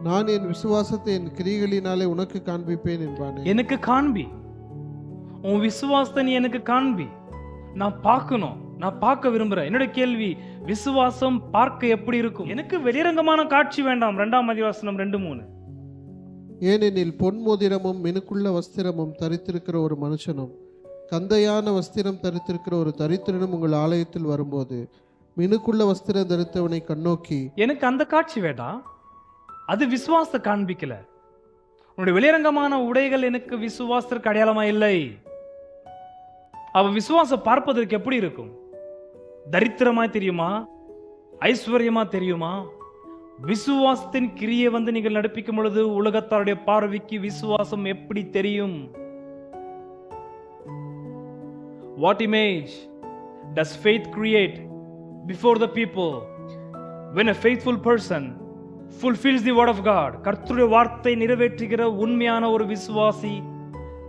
நான் என் விசுவாசத்தை என் கிரியைகளினாலே உனக்கு காண்பிப்பேன் என்பானே. எனக்கு காண்பி, உன் விசுவாசத்தை நீ எனக்கு காண்பி. நான் பார்க்கணும், நான் பார்க்க விரும்புறேன். என்னுடைய கேள்வி, விசுவாசம் பார்க்க எப்படி இருக்கும்? எனக்கு வெளிரங்கமான காட்சி வேண்டாம். 2ஆம் அதிகாரம் 2-3. ஏனெனில் பொன் மோதிரமும் மினுக்குள்ள வஸ்திரமும் தரித்திருக்கிற ஒரு மனுஷனும் கந்தையான வஸ்திரம் தரித்திருக்கிற ஒரு தரித்திரனும் உங்கள் ஆலயத்தில் வரும்போது மினுக்குள்ள வஸ்திரம் தரித்தவனை கண்ணோக்கி, எனக்கு அந்த காட்சி வேண்டாம். அது விசுவாசத்தை காண்பிக்கல. உன்னுடைய வெளிரங்கமான உடைகள் எனக்கு விசுவாசத்திற்கு அடையாளமா இல்லை. அவ விசுவாசம் பார்ப்பதற்கு எப்படி இருக்கும்? தரித்திரமாய் தெரியுமா? ஐஸ்வர்யமா தெரியுமா? விசுவாசத்தின் கிரியை நீங்கள் நடப்பிக்கும் பொழுது உலகத்தாருடைய பார்வைக்கு விசுவாசம் எப்படி தெரியும்? What image does faith create before the people? When a faithful person fulfills the word of God, கர்த்தருடைய வார்த்தை நிறைவேற்றுகிற உண்மையான ஒரு விசுவாசி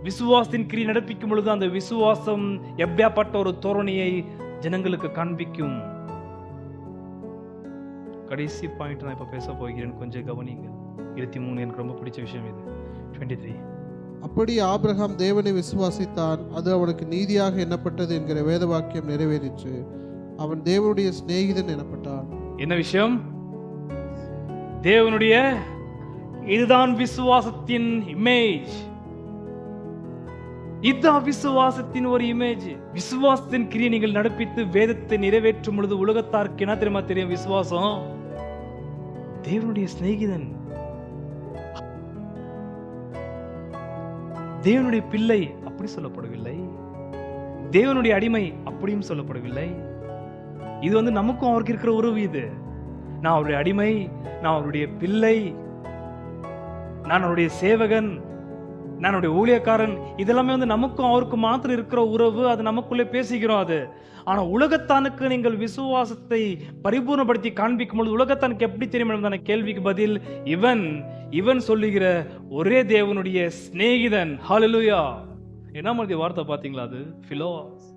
விசுவாசத்தின் கிரியை நடப்பிக்கும் பொழுது அந்த விசுவாசம் எப்படியாப்பட்ட ஒரு தோரணையை ஜனங்களுக்கு காண்பிக்கும். கடைசி பாயிண்ட் நான் இப்ப பேச போகிறேன், கொஞ்சம் கவனிங்க. 23 எனக்கு ரொம்ப பிடிச்ச விஷயம் இது. 23 அப்படி ஆபிரகாம் தேவனை விசுவாசித்தான், அது அவனுக்கு நீதியாக எண்ணப்பட்டது என்கிற வேத வாக்கியம் நிறைவேறிற்று. அவன் தேவனுடைய சிநேகிதன் எனப்பட்டான். என்ன விஷயம்? தேவனுடைய, இதுதான் விசுவாசத்தின் இமேஜ். இதுதான் விசுவாசத்தின் ஒரு இமேஜ். விசுவாசத்தின் கிரியை நீங்கள் நடப்பித்து வேதத்தை நிறைவேற்றும் பொழுது உலகத்தாருக்கு என்ன தெரியுமா தெரியும்? விசுவாசம் தேவனுடைய சிநேகிதன், தேவனுடைய பிள்ளை அப்படி சொல்லப்படவில்லை, தேவனுடைய அடிமை அப்படியும் சொல்லப்படவில்லை. இது நமக்கும் அவருக்கு இருக்கிற உறவு. இது நான் அவருடைய அடிமை, நான் அவருடைய பிள்ளை, நான் அவருடைய சேவகன், நான் அவருடைய ஊழியக்காரன். இதெல்லாமே நமக்கும் அவருக்கும் மாத்திரம் இருக்கிற உறவு. அது நமக்குள்ளே பேசிக்கிறோம். அது ஆனா உலகத்தானுக்கு நீங்கள் விசுவாசத்தை பரிபூர்ணப்படுத்தி காண்பிக்கும் பொழுது உலகத்தானுக்கு எப்படி தெரியும் என்ற கேள்விக்கு பதில் இவன் சொல்லுகிற ஒரே தேவனுடைய சிநேகிதன். ஹல்லேலூயா. என்ன மாதிரி வார்த்தை பாத்தீங்களா? அது பிலோஸ்.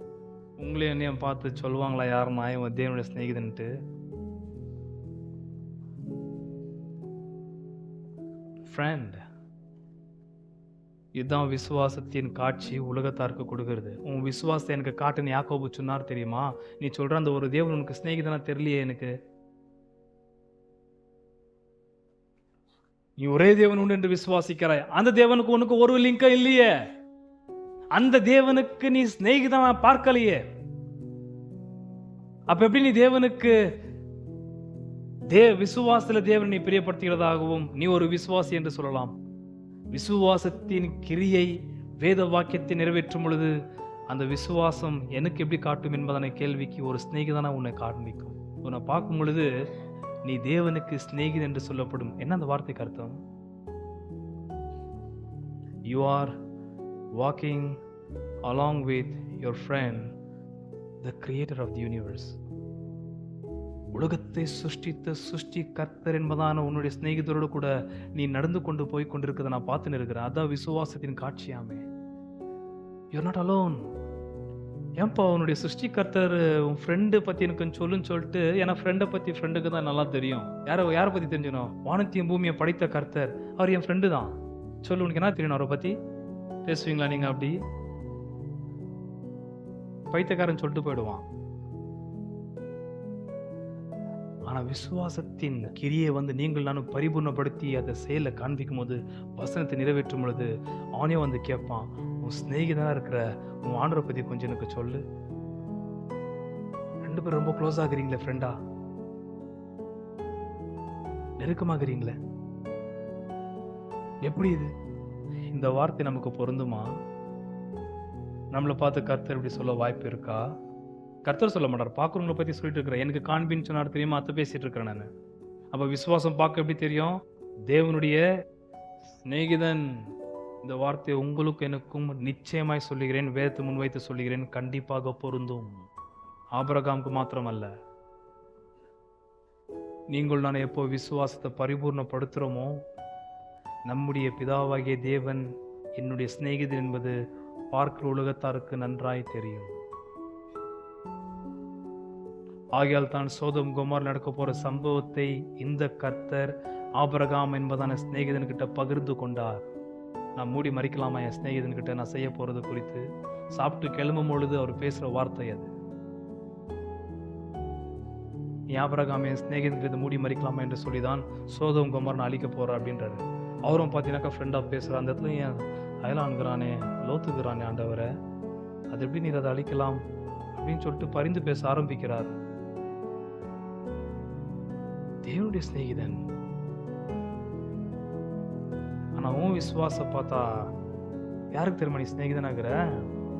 உங்களே என்னையும் பார்த்து சொல்லுவாங்களா யாருன்னா இவன் தேவனுடைய சிநேகிதன்ட்டு? ஃப்ரெண்ட், இதுதான் விசுவாசத்தின் காட்சி உலகத்தாருக்கு கொடுக்கிறது. உன் விசுவாசத்தை எனக்கு காட்டுன்னு யாக்கோபு சொன்னார் தெரியுமா? நீ சொல்ற அந்த ஒரு தேவன் உனக்கு சிநேகிதனா தெரியலையே எனக்கு. நீ ஒரே தேவன் உண்டு என்று விசுவாசிக்கிறாய், அந்த தேவனுக்கு உனக்கு ஒரு லிங்கம் இல்லையே. அந்த தேவனுக்கு நீ சிநேகிதனா பார்க்கலையே. அப்ப எப்படி நீ தேவனுக்கு விசுவாசத்துல தேவனை நீ பிரியப்படுத்துகிறதாகவும் நீ ஒரு விசுவாசி என்று சொல்லலாம்? விசுவாசத்தின் கிரியை வேத வாக்கியத்தை நிறைவேற்றும் பொழுது அந்த விசுவாசம் எனக்கு எப்படி காட்டும் என்பதான கேள்விக்கு ஒரு சிநேகிதனா உன்னை காண்பிக்கும். உன்னை பார்க்கும் பொழுது நீ தேவனுக்கு சிநேகிதன் என்று சொல்லப்படும். என்ன அந்த வார்த்தைக்கு அர்த்தம்? You are walking along with your friend, the creator of the universe. உலகத்தை சிருஷ்டித்த சிருஷ்டி கர்த்தர் என்பதான உன்னுடைய சிநேகிதரோடு கூட நீ நடந்து கொண்டு போய் கொண்டிருக்கிறத நான் பார்த்துன்னு இருக்கிறேன். அதான் விசுவாசத்தின் காட்சியாமே. You're not alone. ஏன்பா உன்னுடைய சிருஷ்டி கர்த்தர் உன் ஃப்ரெண்டு பத்தி எனக்கு சொல்லுன்னு சொல்லிட்டு, ஏன்னா ஃப்ரெண்டை பத்தி ஃப்ரெண்டுக்கு தான் நல்லா தெரியும். யாரை பத்தி தெரிஞ்சுக்கணும்? வானத்தையும் பூமியை படைத்த கர்த்தர், அவர் என் ஃப்ரெண்டு தான். சொல்லு, உனக்கு என்ன தெரியணும் அவரை பத்தி? பேசுவீங்களா நீங்க? அப்படி பைத்தியக்காரன் சொல்லிட்டு போயிடுவான். ஆனா விசுவாசத்தின் கிரியை நீங்கள் நானும் பரிபூர்ணப்படுத்தி அதை செயலை காண்பிக்கும் போது, வசனத்தை நிறைவேற்றும் பொழுது அவனே கேட்பான், உன் சிநேகிதனா இருக்கிற உன் ஆண்டரை பத்தி கொஞ்சம் எனக்கு சொல்லு. 2 பேரும் ரொம்ப க்ளோஸ் ஆகுறீங்களே, ஃப்ரெண்டா, நெருக்கமாகறீங்களே. எப்படி இது? இந்த வார்த்தை நமக்கு பொருந்துமா? நம்மளை பார்த்து கர்த்தர் இப்படி சொல்ல வாய்ப்பு இருக்கா? கர்த்தர் சொல்ல மாட்டார், பார்க்குறவங்களை பற்றி சொல்லிட்டு இருக்கிறேன். எனக்கு காண்பின்னு சொன்னார் தெரியுமா? அதை பேசிட்டு இருக்கிறேன் நான். அப்போ விசுவாசம் பார்க்க எப்படி தெரியும்? தேவனுடைய சிநேகிதன். இந்த வார்த்தையை உங்களுக்கு எனக்கும் நிச்சயமாய் சொல்லுகிறேன், வேதத்தை முன்வைத்து சொல்லுகிறேன், கண்டிப்பாக பொருந்தும். ஆபிரகாமுக்கு மாத்திரமல்ல, நீங்கள் நான் எப்போ விசுவாசத்தை பரிபூர்ணப்படுத்துகிறோமோ, நம்முடைய பிதாவாகிய தேவன் என்னுடைய சிநேகிதன் என்பது பார்க்கிற உலகத்தாருக்கு நன்றாய் தெரியும். ஆகையால் தான் சோதம் கொமோர் நடக்க போற சம்பவத்தை இந்த கர்த்தர் ஆபிரகாம் என்பதான சிநேகிதன் கிட்ட பகிர்ந்து கொண்டார். நான் மூடி மறைக்கலாமா என் சிநேகிதன் கிட்ட நான் செய்ய போறது குறித்து? சாப்பிட்டு கிளம்பும் பொழுது அவர் பேசுற வார்த்தை அது. ஆபிரகாம் என் சிநேகிதன் கிட்ட மூடி மறைக்கலாமா என்று சொல்லிதான் சோதம் கொமோர் நான் அழிக்க போறேன் அப்படின்றாரு. அவரும் பார்த்தீங்கன்னாக்கா ஃப்ரெண்டா பேசுற அந்த இடத்துல ஏன் அயலான்கிறானே, லோத்துக்கிறானே ஆண்டவரை, அது எப்படி நீர் அதை அழிக்கலாம் அப்படின்னு சொல்லிட்டு பரிந்து பேச ஆரம்பிக்கிறார். தேவனுடைய சிநேகிதன். ஆனா உன் விசுவாச பார்த்தா யாருக்கு தெரியுமா நீ சிநேகிதனாகிற?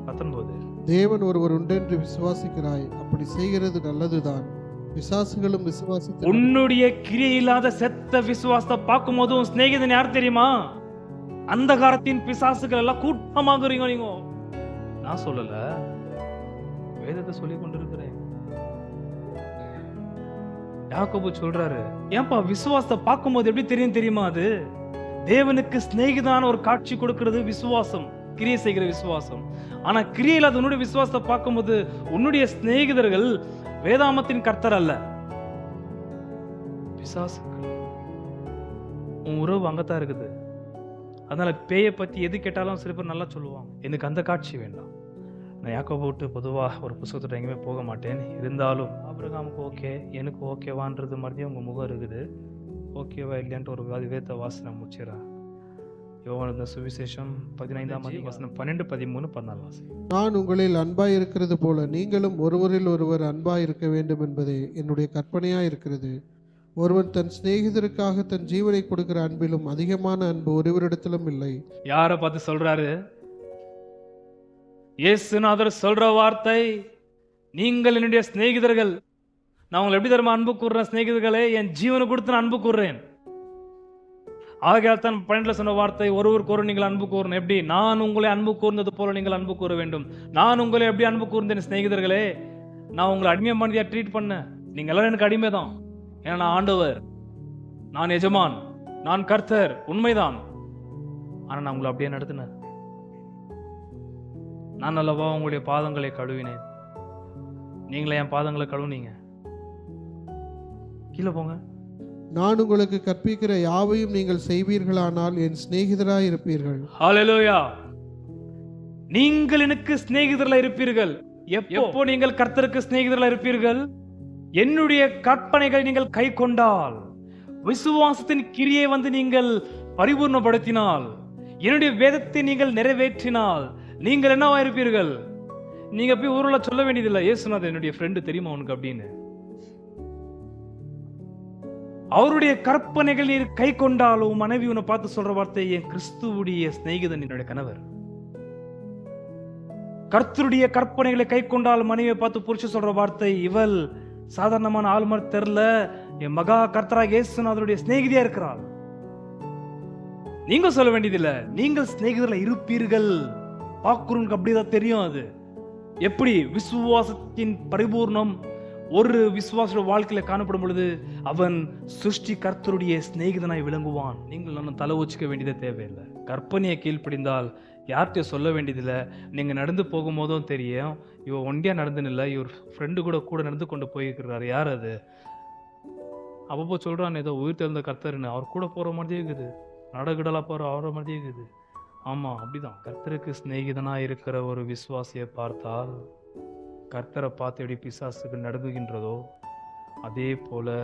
19 தேவன் ஒருவர் உண்டென்று விசுவாசிக்கிறாய், அப்படி செய்கிறது நல்லதுதான். பிசாசுகளும் விசுவாசித்து உன்னுடைய கிரியை இல்லாத செத்த விசுவாசத்தை பார்க்கும் போது உன் சிநேகிதன் யார் தெரியுமா? அந்தகாரத்தின் பிசாசுகள் எல்லாம் கூட்டமாகறீங்க. நீங்க நான் சொல்லல, வேதத்தை சொல்லி கொண்டிருக்கிறேன். யாக்கோபு சொல்றாரு, ஏன்பா விசுவாசத்தை பார்க்கும்போது எப்படி தெரியும் தெரியுமா? அது தேவனுக்கு சிநேகிதான ஒரு காட்சி கொடுக்கிறது விசுவாசம், கிரியை செய்கிற விசுவாசம். ஆனா கிரியில் அது உன்னுடைய விசுவாசத்தை பார்க்கும்போது உன்னுடைய சிநேகிதர்கள் வேதாமத்தின் கர்த்தர் அல்ல, பிசாசுகள். உன் உறவு அங்கத்தான் இருக்குது. அதனால பேயை பத்தி எது கேட்டாலும் சில பேர் நல்லா சொல்லுவாங்க. எனக்கு அந்த காட்சி வேண்டாம். நான் யாக்கோபு விட்டு பொதுவாக ஒரு புத்தகத்தோட எங்கேயுமே போக மாட்டேன். இருந்தாலும் ஆபிரகாமுக்கு ஓகே, எனக்கு ஓகேவான்றது மாதிரியும் உங்க முகம் இருக்குது. ஓகேவா இல்லையான்ட்டு ஒரு வேத வாசனை முடிச்சிடறேன். யோவான் சுவிசேஷம் 15ஆம் வசனம் 12, 13, 14 வாசனம். நான் உங்களில் அன்பாய் இருக்கிறது போல நீங்களும் ஒருவரில் ஒருவர் அன்பாய் இருக்க வேண்டும் என்பதே என்னுடைய கற்பனையாய் இருக்கிறது. ஒருவன் தன் சிநேகிதருக்காக தன் ஜீவனை கொடுக்கிற அன்பிலும் அதிகமான அன்பு ஒருவரிடத்திலும் இல்லை. யாரை பார்த்து சொல்றாரு? இயேசுநாதர் சொல்ற வார்த்தை, நீங்கள் என்னுடைய சிநேகிதர்கள். நான் உங்களை எப்படி தருமா அன்பு கூறுறேன்? சிநேகிதர்களே, என் ஜீவனை கொடுத்து நான் அன்பு கூறுறேன். ஆகையால் தான் 12 சொன்ன வார்த்தை, ஒருவருக்கு ஒரு நீங்கள் அன்பு கூறணும். எப்படி? நான் உங்களை அன்பு கூர்ந்தது போல நீங்கள் அன்பு கூற வேண்டும். நான் உங்களை எப்படி அன்பு கூர்ந்தேன் சிநேகிதர்களே? நான் உங்களை அடிமை மனிதியா ட்ரீட் பண்ணேன். நீங்க எல்லாரும் எனக்கு அடிமை தான். ஏன்னா நான் ஆண்டவர், நான் எஜமான், நான் கர்த்தர், உண்மைதான். ஆனா நான் உங்களை அப்படியே நடத்தினேன். நான் அல்லவா உங்களுடைய பாதங்களை கழுவினேன். நீங்களே என் பாதங்களை கழுவுனீங்க. கீழே போங்க. நான் உங்களுக்கு கற்பிக்கிற யாவையும் நீங்கள் செய்வீர்களானால் என் சிநேகிதராய் இருப்பீர்கள். ஹல்லேலூயா. நீங்கள் எனக்கு சிநேகிதர்களா இருப்பீர்கள். எப்போ நீங்கள் கர்த்தருக்கு சிநேகிதர்களா இருப்பீர்கள்? என்னுடைய கற்பனைகளை நீங்கள் கை கொண்டால், விசுவாசத்தின் கிரியை நீங்கள் பரிபூர்ணப்படுத்தினால், என்னுடைய வேதத்தை நீங்கள் நிறைவேற்றினால், நீங்கள் என்னவா இருப்பீர்கள்? நீங்க போய் ஊர்ல சொல்ல வேண்டியதில்லை, இயேசுநாதர் என்னுடைய ஃப்ரெண்டு தெரியுமா உனக்கு அப்படின்னு. அவருடைய கற்பனைகள் நீர் கை கொண்டாலும், மனைவி உன்னை பார்த்து சொல்ற வார்த்தை, என் கிறிஸ்துவுடைய சிநேகிதன் என்னுடைய கணவர். கர்த்தருடைய கற்பனைகளை கை கொண்டால் மனைவியை பார்த்து புருஷ சொல்ற வார்த்தை, இவள் சாதாரணமான ஆள் மாதிரி தெரியல, என் மகா கர்த்தராக இயேசுநாதருடைய சிநேகிதியா இருக்கிறாள். நீங்க சொல்ல வேண்டியதில்லை, நீங்கள் சிநேகிதர்கள் இருப்பீர்கள். பாக்குறவனுக்கு அப்படிதான் தெரியும். அது எப்படி? விசுவாசத்தின் பரிபூர்ணம் ஒரு விசுவாச வாழ்க்கையில காணப்படும் பொழுது அவன் சிருஷ்டி கர்த்தருடைய சிநேகிதனாய் விளங்குவான். நீங்கள் ஒன்றும் தலை வச்சுக்க வேண்டியதே தேவையில்லை. கற்பனையை கீழ்ப்படிந்தால் யார்கிட்டையும் சொல்ல வேண்டியதில்லை. நீங்க நடந்து போகும்போதும் தெரியும், இவ ஒண்டியா நடந்துன்னு இல்லை, இவர் ஃப்ரெண்டு கூட நடந்து கொண்டு போயிருக்கிறாரு. யார் அது? அப்பப்போ சொல்றான் ஏதோ உயிர் தெழுந்த கர்த்தர்னு. அவர் கூட போற மாதிரியே இருக்குது, நடகிடலா போற அவர மாதிரியே இருக்குது. ஆமா, அப்படிதான். கர்த்தருக்கு சிநேகிதனா இருக்கிற ஒரு விசுவாசியை பார்த்தால், கர்த்தரை பார்த்து எப்படி பிசாசுகள் நடுங்குகின்றதோ அதே போல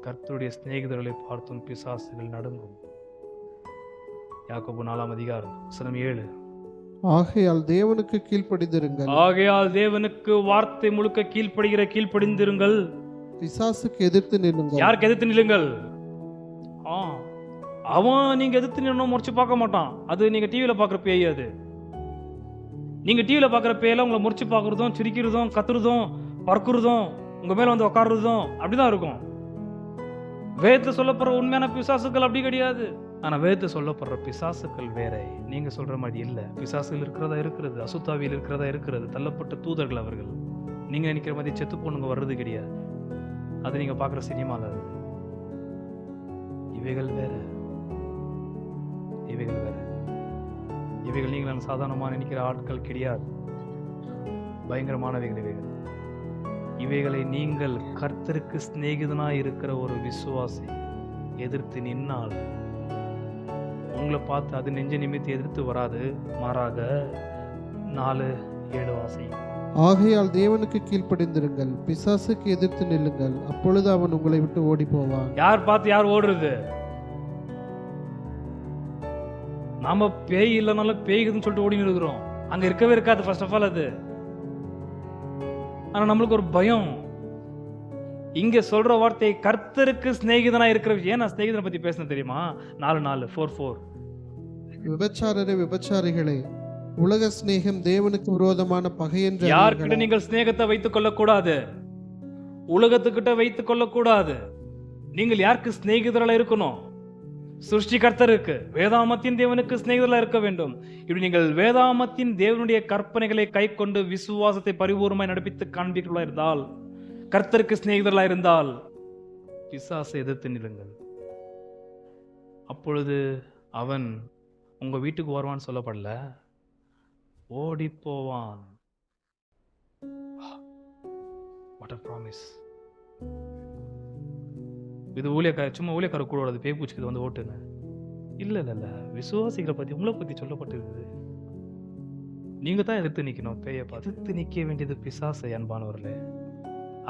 கர்த்தருடைய சிநேகிதர்களை பார்த்தும் பிசாசுகள் நடுங்கும். யாக்கோபு 4ஆம் அதிகாரம் வசனம் 7. ஆகையால் தேவனுக்கு கீழ்ப்படிந்திருங்கள். ஆகையால் தேவனுக்கு வார்த்தை முழுக்க கீழ்ப்படிந்திருங்கள். பிசாசுக்கு எதிர்த்து நில்லுங்கள். யாருக்கு எதிர்த்து நில்லுங்கள்? அவன் நீங்க எதிர்த்து நின்னு முறைச்சு பார்க்க மாட்டான். அது நீங்க டிவியில பாக்குற பேய். அது நீங்க டிவியில பாக்குற பேயில உங்களை முறைச்சு பாக்குறதும், சிரிக்கிறதும், கத்துறதும், பறக்குறதும், உங்க மேல வந்து உட்காருறதும் அப்படிதான் இருக்கும். வேதத்துல சொல்லப்படுற உண்மையான பிசாசுகள் அப்படி கிடையாது. ஆனா வேதத்துல சொல்லப்படுற பிசாசுகள் வேற. நீங்க சொல்ற மாதிரி இல்ல. பிசாசுகள் இருக்கிறதா இருக்கிறது, அசுத்தாவியில் இருக்கிறதா இருக்கிறது, தள்ளப்பட்ட தூதர்கள் அவர்கள். நீங்க நினைக்கிற மாதிரி செத்து போனுங்க வர்றது கிடையாது. அது நீங்க பாக்குற சினிமால. இவைகள் வேற, இவைகள் வேற. இவைகள் நீங்கள் சாதாரணமாக நினைக்கிற ஆட்கள் கிடையாது, பயங்கரமானவைகள் இவைகள். இவைகளை நீங்கள் கர்த்தருக்கு சிநேகிதனாய் இருக்கிற ஒரு விசுவாசி எதிர்த்து நின்னால், உங்களை பார்த்து அது நெஞ்ச நிமித்தி எதிர்த்து வராது, மாறாக 4:7 வாசி. ஆகையால் தேவனுக்கு கீழ்ப்படிந்திருங்கள், பிசாசுக்கு எதிர்த்து நில்லுங்கள், அப்பொழுது அவன் உங்களை விட்டு ஓடி போவான். யார் பார்த்து யார் ஓடுறது? நாம பேய் இல்லைனாலும் பேய்க்குதுன்னு சொல்லிட்டு ஓடி இருக்கிறோம். அங்க இருக்கவே இருக்காது ஃபர்ஸ்ட் ஆஃப் ஆல் அது. ஆனா நம்மளுக்கு ஒரு பயம். இங்க சொல்ற வார்த்தை கர்த்தருக்கு சிநேகிதனா இருக்கிற. ஏன் நான் சிநேகிதனை பத்தி பேசணும் தெரியுமா? 4:4 4:4. விபச்சாரரே, விபச்சாரிகளே, உலக சிநேகம் தேவனுக்கு விரோதமான பகை என்று யார்கிட்ட அறிவீர்களா? நீங்கள் சிநேகத்தை வைத்துக் கொள்ளக்கூடாது, உலகத்துக்கிட்ட வைத்துக் கொள்ளக்கூடாது. நீங்கள் யாருக்கு சிநேகிதர்களா இருக்கணும்? சிருஷ்டிகர்த்தருக்கு, வேதாமத்தின் தேவனுக்கு சிநேகிதர்களா இருக்க வேண்டும். இப்படி நீங்கள் வேதாமத்தின் தேவனுடைய கற்பனைகளை கை கொண்டு விசுவாசத்தை பரிபூர்ணமாய் நடப்பித்து காண்பீர்களா இருந்தால், கர்த்தருக்கு சிநேகிதர்களா இருந்தால், பிசாசை எதிர்த்து நில்லுங்கள். அப்பொழுது அவன் உங்க வீட்டுக்கு வருவான்னு சொல்லப்படல, ஓடி போவான். What a promise. இது சும்மா ஊழியக்கார கூட அது பேய் பூச்சிக்கு வந்து ஓட்டுங்க. இல்ல விசுவாசிகளை பத்தி உங்களை பத்தி சொல்லப்பட்டிருக்குது. நீங்க தான் எதிர்த்து நிக்கணும். பேயை எதிர்த்து நிக்க வேண்டியது பிசாசை, அன்பானவர்களே.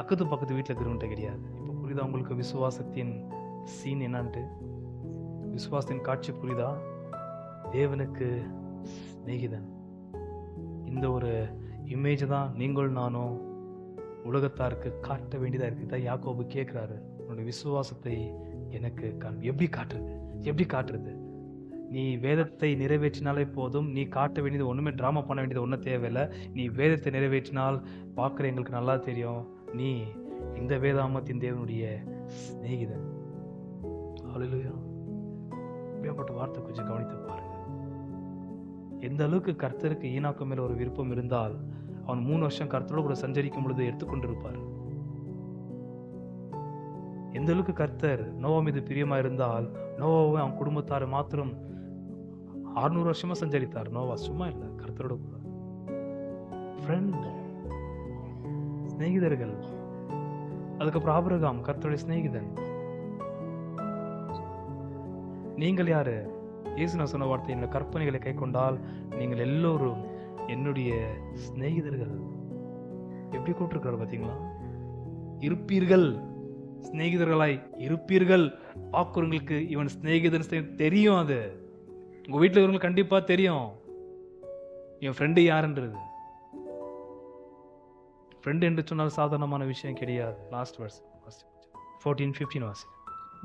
அக்கத்து பக்கத்து வீட்டுல இருக்கிறவன்ட்ட கிடையாது. இப்ப புரியுதா உங்களுக்கு விசுவாசத்தின் சீன் என்னன்ட்டு? விசுவாசத்தின் காட்சி புரியுதா? தேவனுக்கு சிநேகிதன். இந்த ஒரு இமேஜ் தான் நீங்கள் நானும் உலகத்தாருக்கு காட்ட வேண்டியதா இருக்கு. தான் யாக்கோபு கேட்கிறாரு, உன்னுடைய விசுவாசத்தை எனக்கு எப்படி காட்டுறது? நீ வேதத்தை நிறைவேற்றினாலே போதும். நீ காட்ட வேண்டியது ஒண்ணுமே, டிராமா பண்ண வேண்டியது ஒன்றும் தேவையில்லை. நீ வேதத்தை நிறைவேற்றினால் பார்க்குற எங்களுக்கு நல்லா தெரியும், நீ இந்த வேதாமத்தின் தேவனுடைய சிநேகிதன். ஹல்லேலூயா. இப்படியாப்பட்ட வார்த்தை கொஞ்சம் கவனித்து பாருங்க. எந்த அளவுக்கு கர்த்தருக்கு ஈனாக்கு மேல ஒரு விருப்பம் இருந்தால் அவன் 3 வருஷம் கர்த்தரோடு கூட சஞ்சரிக்கும் பொழுது எடுத்துக்கொண்டிருப்பார். எந்த அளவுக்கு கர்த்தர் நோவா மீது பிரியமா இருந்தால் நோவாவை அவன் குடும்பத்தார் மாத்திரம் 600 வருஷமா சஞ்சரித்தார். நோவா சும்மா இல்ல, கர்த்தரோட கூட ஃப்ரெண்ட், சிநேகிதர்கள். அதுக்கப்புறம் ஆபிரகாம் கர்த்தருடைய சிநேகிதன். நீங்கள் யாரு? இயேசு நான் சொன்ன வார்த்தை, என்னோட கற்பனைகளை கை கொண்டால் நீங்கள் எல்லோரும் என்னுடைய சிநேகிதர்கள். எப்படி கூப்பிட்டுருக்காரு பாத்தீங்களா? இருப்பீர்கள், சிநேகிதர்களாய் இருப்பீர்கள். பார்க்குறவங்களுக்கு இவன் சிநேகிதன் தெரியும். அது உங்க வீட்டில் இருக்கிறவங்களுக்கு கண்டிப்பா தெரியும் என் ஃப்ரெண்டு யாருன்றது. ஃப்ரெண்டு என்று சொன்னால் சாதாரணமான விஷயம் கிடையாது. லாஸ்ட் verse 14-15 வாசி.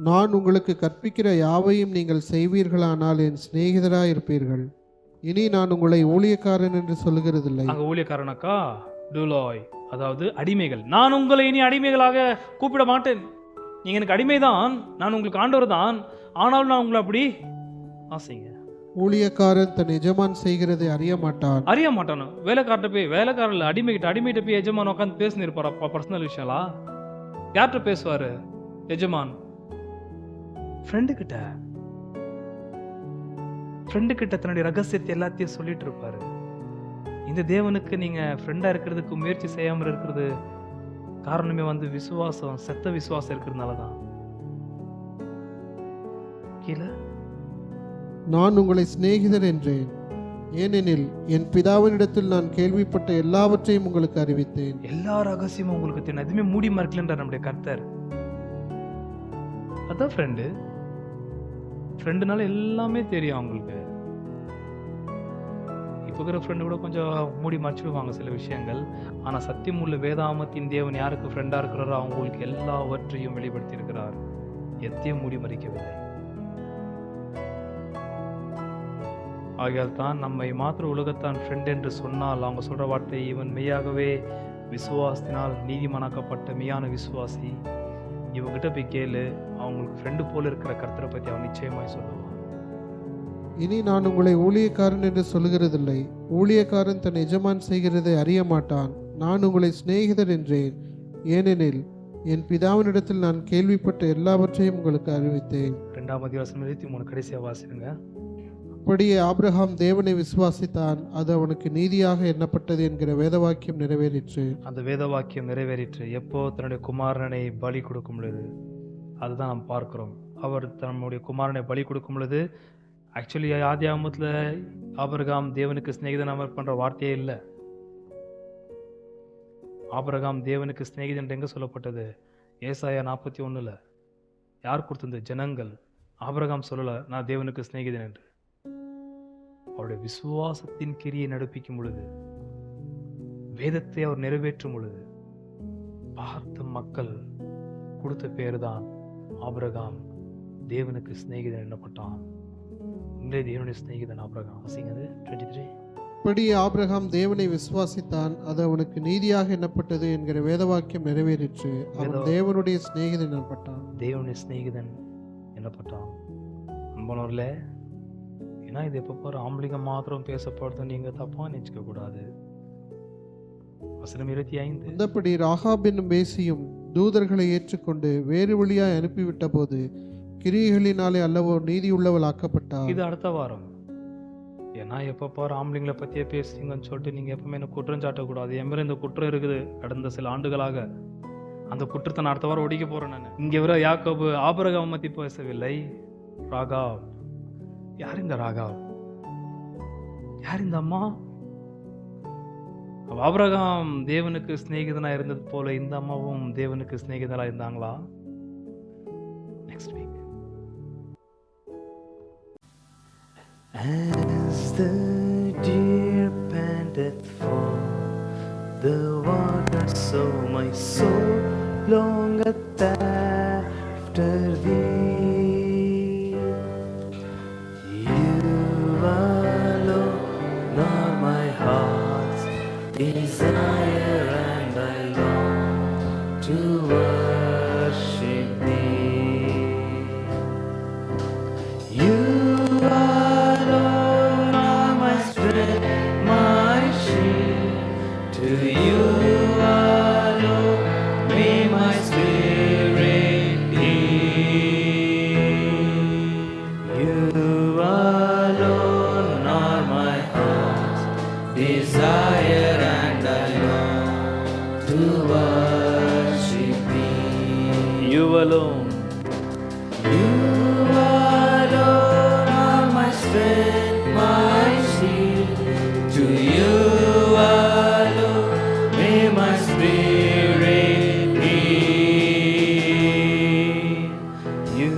நான் உங்களுக்கு கற்பிக்கிற யாவையும் நீங்கள் செய்வீர்களானால் என் சிநேகிதராய் இருப்பீர்கள். இனி நான் உங்களை ஊழியக்காரன் என்று சொல்லுகிறதில்லை. அங்க ஊழியக்காரனாக்கா டூலாய், அதாவது அடிமைகள். நான் உங்களை இனி அடிமைகளாக கூப்பிட மாட்டேன். நீங்க எனக்கு அடிமைதான், நான் உங்களுக்கு ஆண்டவர் தான். ஆனாலும் நான் உங்களை அப்படி ஆசைங்க. ஊழியக்காரன் தன் எஜமான் செய்கிறதை அறிய மாட்டான். வேலைக்காரட்ட போய், வேலைக்காரன் அடிமைகிட்ட போய் எஜமான் உட்காந்து பேசினு இருப்பாரா பர்சனல் விஷயம்லாம்? யார்கிட்ட பேசுவாரு எஜமான்? ஃப்ரெண்டு கிட்ட தன்னுடைய ரகசியத்தை எல்லாத்தையும் சொல்லிட்டு இருப்பாரு. இந்த தேவனுக்கு நீங்க ஃப்ரெண்டா இருக்கிறதுக்கு முயற்சி செய்யாம இருக்கிறது காரணமே விசுவாசம், செத்த விசுவாசம் இருக்கிறதுனாலதான். கீழே, நான் உங்களை சிநேகிதர் என்றேன், ஏனெனில் என் பிதாவினிடத்தில் நான் கேள்விப்பட்ட எல்லாவற்றையும் உங்களுக்கு அறிவித்தேன். எல்லா ரகசியமும் உங்களுக்கு தெரியும். எதுவுமே மூடி மறைக்கலன்ற நம்முடைய கர்த்தர். அதான் ஃப்ரெண்டுனால எல்லாமே தெரியும் அவங்களுக்கு. இப்போ இருக்கிற ஃப்ரெண்டு கூட கொஞ்சம் மூடி மறைச்சிடுவாங்க சில விஷயங்கள். ஆனா சத்தியம் உள்ள வேதாமத்தின் தேவன் யாருக்கு ஃப்ரெண்டா இருக்கிறாரோ அவங்களுக்கு எல்லாவற்றையும் வெளிப்படுத்தி இருக்கிறார். எத்தையும் மூடி மறைக்கவில்லை. ஆகையால் தான் நம்மை மாத்திர உலகத்தான் ஃப்ரெண்ட் என்று சொன்னால் அவங்க சொல்ற வார்த்தை, இவன் மெய்யாகவே விசுவாசத்தினால் நீதிமானாக்கப்பட்ட மெய்யான விசுவாசி, இவங்கிட்ட போய் கேளு, அவங்களுக்கு ஃப்ரெண்டு போல இருக்கிற கர்த்தரை பத்தி அவன் நிச்சயமாய் சொல்லுவான். இனி நான் உங்களை ஊழியக்காரன் என்று சொல்லுகிறதில்லை. ஊழியக்காரன் தன் எஜமான் செய்கிறதை அறிய மாட்டான். நான் உங்களை சிநேகிதர் என்றேன், ஏனெனில் என் பிதாவினிடத்தில் நான் கேள்விப்பட்ட எல்லாவற்றையும் உங்களுக்கு அறிவித்தேன். 2ஆம் அதிகாரம் 23 கடைசியா வாசிடுங்க. அப்படியே ஆபிரகாம் தேவனை விசுவாசித்தான், அது அவனுக்கு நீதியாக எண்ணப்பட்டது என்கிற வேதவாக்கியம் நிறைவேறிற்று. அந்த வேதவாக்கியம் நிறைவேறிற்று எப்போ? தன்னுடைய குமாரனை பலி கொடுக்கும் பொழுது. அதுதான் நாம் பார்க்கிறோம். அவர் தன்னுடைய குமாரனை பலி கொடுக்கும் பொழுது, ஆக்சுவலி ஆதி ஆகமத்துல ஆபிரகாம் தேவனுக்கு சிநேகிதன் அவர் பண்ற வார்த்தையே இல்லை. ஆபிரகாம் தேவனுக்கு சிநேகிதன் எங்க சொல்லப்பட்டது? ஏசாயா 41 யார் கொடுத்தது? ஜனங்கள். ஆபிரகாம் சொல்லல நான் தேவனுக்கு சிநேகிதன் என்று. அவருடைய விசுவாசத்தின் கிரியை நடப்பிக்கும் பொழுது, வேதத்தை அவர் நிறைவேற்றும் பொழுது பார்த்த மக்கள் கொடுத்த பேர் தான் ஆபிரகாம் தேவனுக்கு சிநேகிதன் என்னப்பட்டான். இன்றைய தேவனுடைய சிநேகிதன் ஆபிரகாம். வாசிங்க 23. அப்படியே ஆபிரகாம் தேவனை விசுவாசித்தான், அது அவனுக்கு நீதியாக எண்ணப்பட்டது என்கிற வேதவாக்கியம் நிறைவேறிற்று. அவன் தேவனுடைய சிநேகிதன் எனப்பட்டான். தேவனுடைய சிநேகிதன் எனப்பட்டான். அன்பனோர்ல, ஏன்னா இது எப்போ பாரு ஆம்பளைங்க மாத்திரம் பேசப்படுறது நீங்க தப்பா நினைச்சுக்க கூடாது. வசனம் 25. அந்தப்படி ராகாப் என்னும் வேசியும் தூதர்களை ஏற்றுக்கொண்டு வேறு வழியாய் அனுப்பிவிட்ட போது கிரியைகளினாலே அல்லவோ நீதியுள்ளவள் ஆக்கப்பட்டார். இது அடுத்த வாரம். ஏன்னா எப்போ பாரு ஆம்பளைங்களை பற்றியே பேசுறீங்கன்னு சொல்லிட்டு நீங்கள் எப்பவுமே என்ன குற்றம் சாட்டக்கூடாது. என் மேலே இந்த குற்றம் இருக்குது கடந்த சில ஆண்டுகளாக. அந்த குற்றத்தை நான் அடுத்த வாரம் ஒடிக்க போகிறேன். நான் இங்கே வர யாக்கோபு ஆபிரகாம் பற்றி பேசவில்லை. ராகாப். யார் இந்த ராகாப்? யார் இந்த அம்மா? ஆபிரகாம் தேவனுக்கு சிநேகிதனாக இருந்தது போல இந்த அம்மாவும் தேவனுக்கு சிநேகிதனாக இருந்தாங்களா? Next week. As the deer panteth for the water, so my soul longeth after thee. You alone are my heart's desire, and I long to worship thee. You desire, and I long to worship thee. You alone, you alone are my strength, my shield. To you alone may my spirit yield. You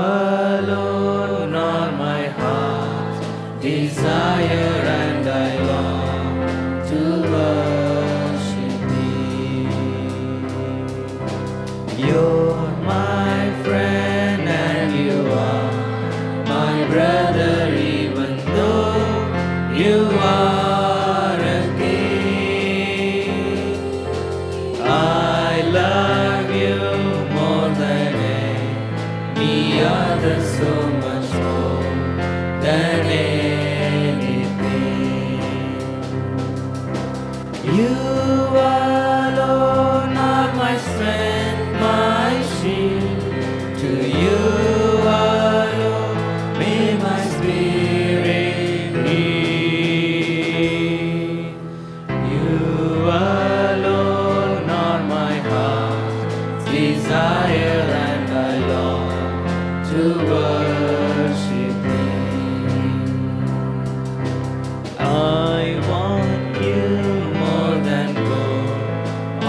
alone are my heart's desire, and I long to worship thee. You're my friend and you are my brother, even though you are a king. I love you more than any other, so much more than you alone are my strength, my shield. To you alone may my spirit yield. You alone are my heart's desire, and I long to worship thee. I want you more than gold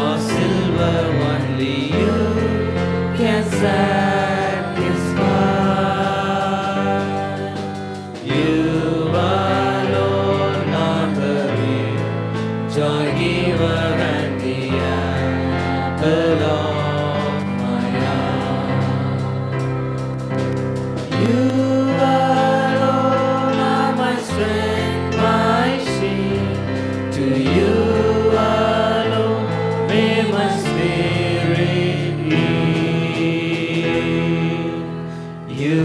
or silver, only you can satisfy. You alone are the real joy giver and the apple of my eye. You alone are my strength, my shield. To you alone may my spirit yield. You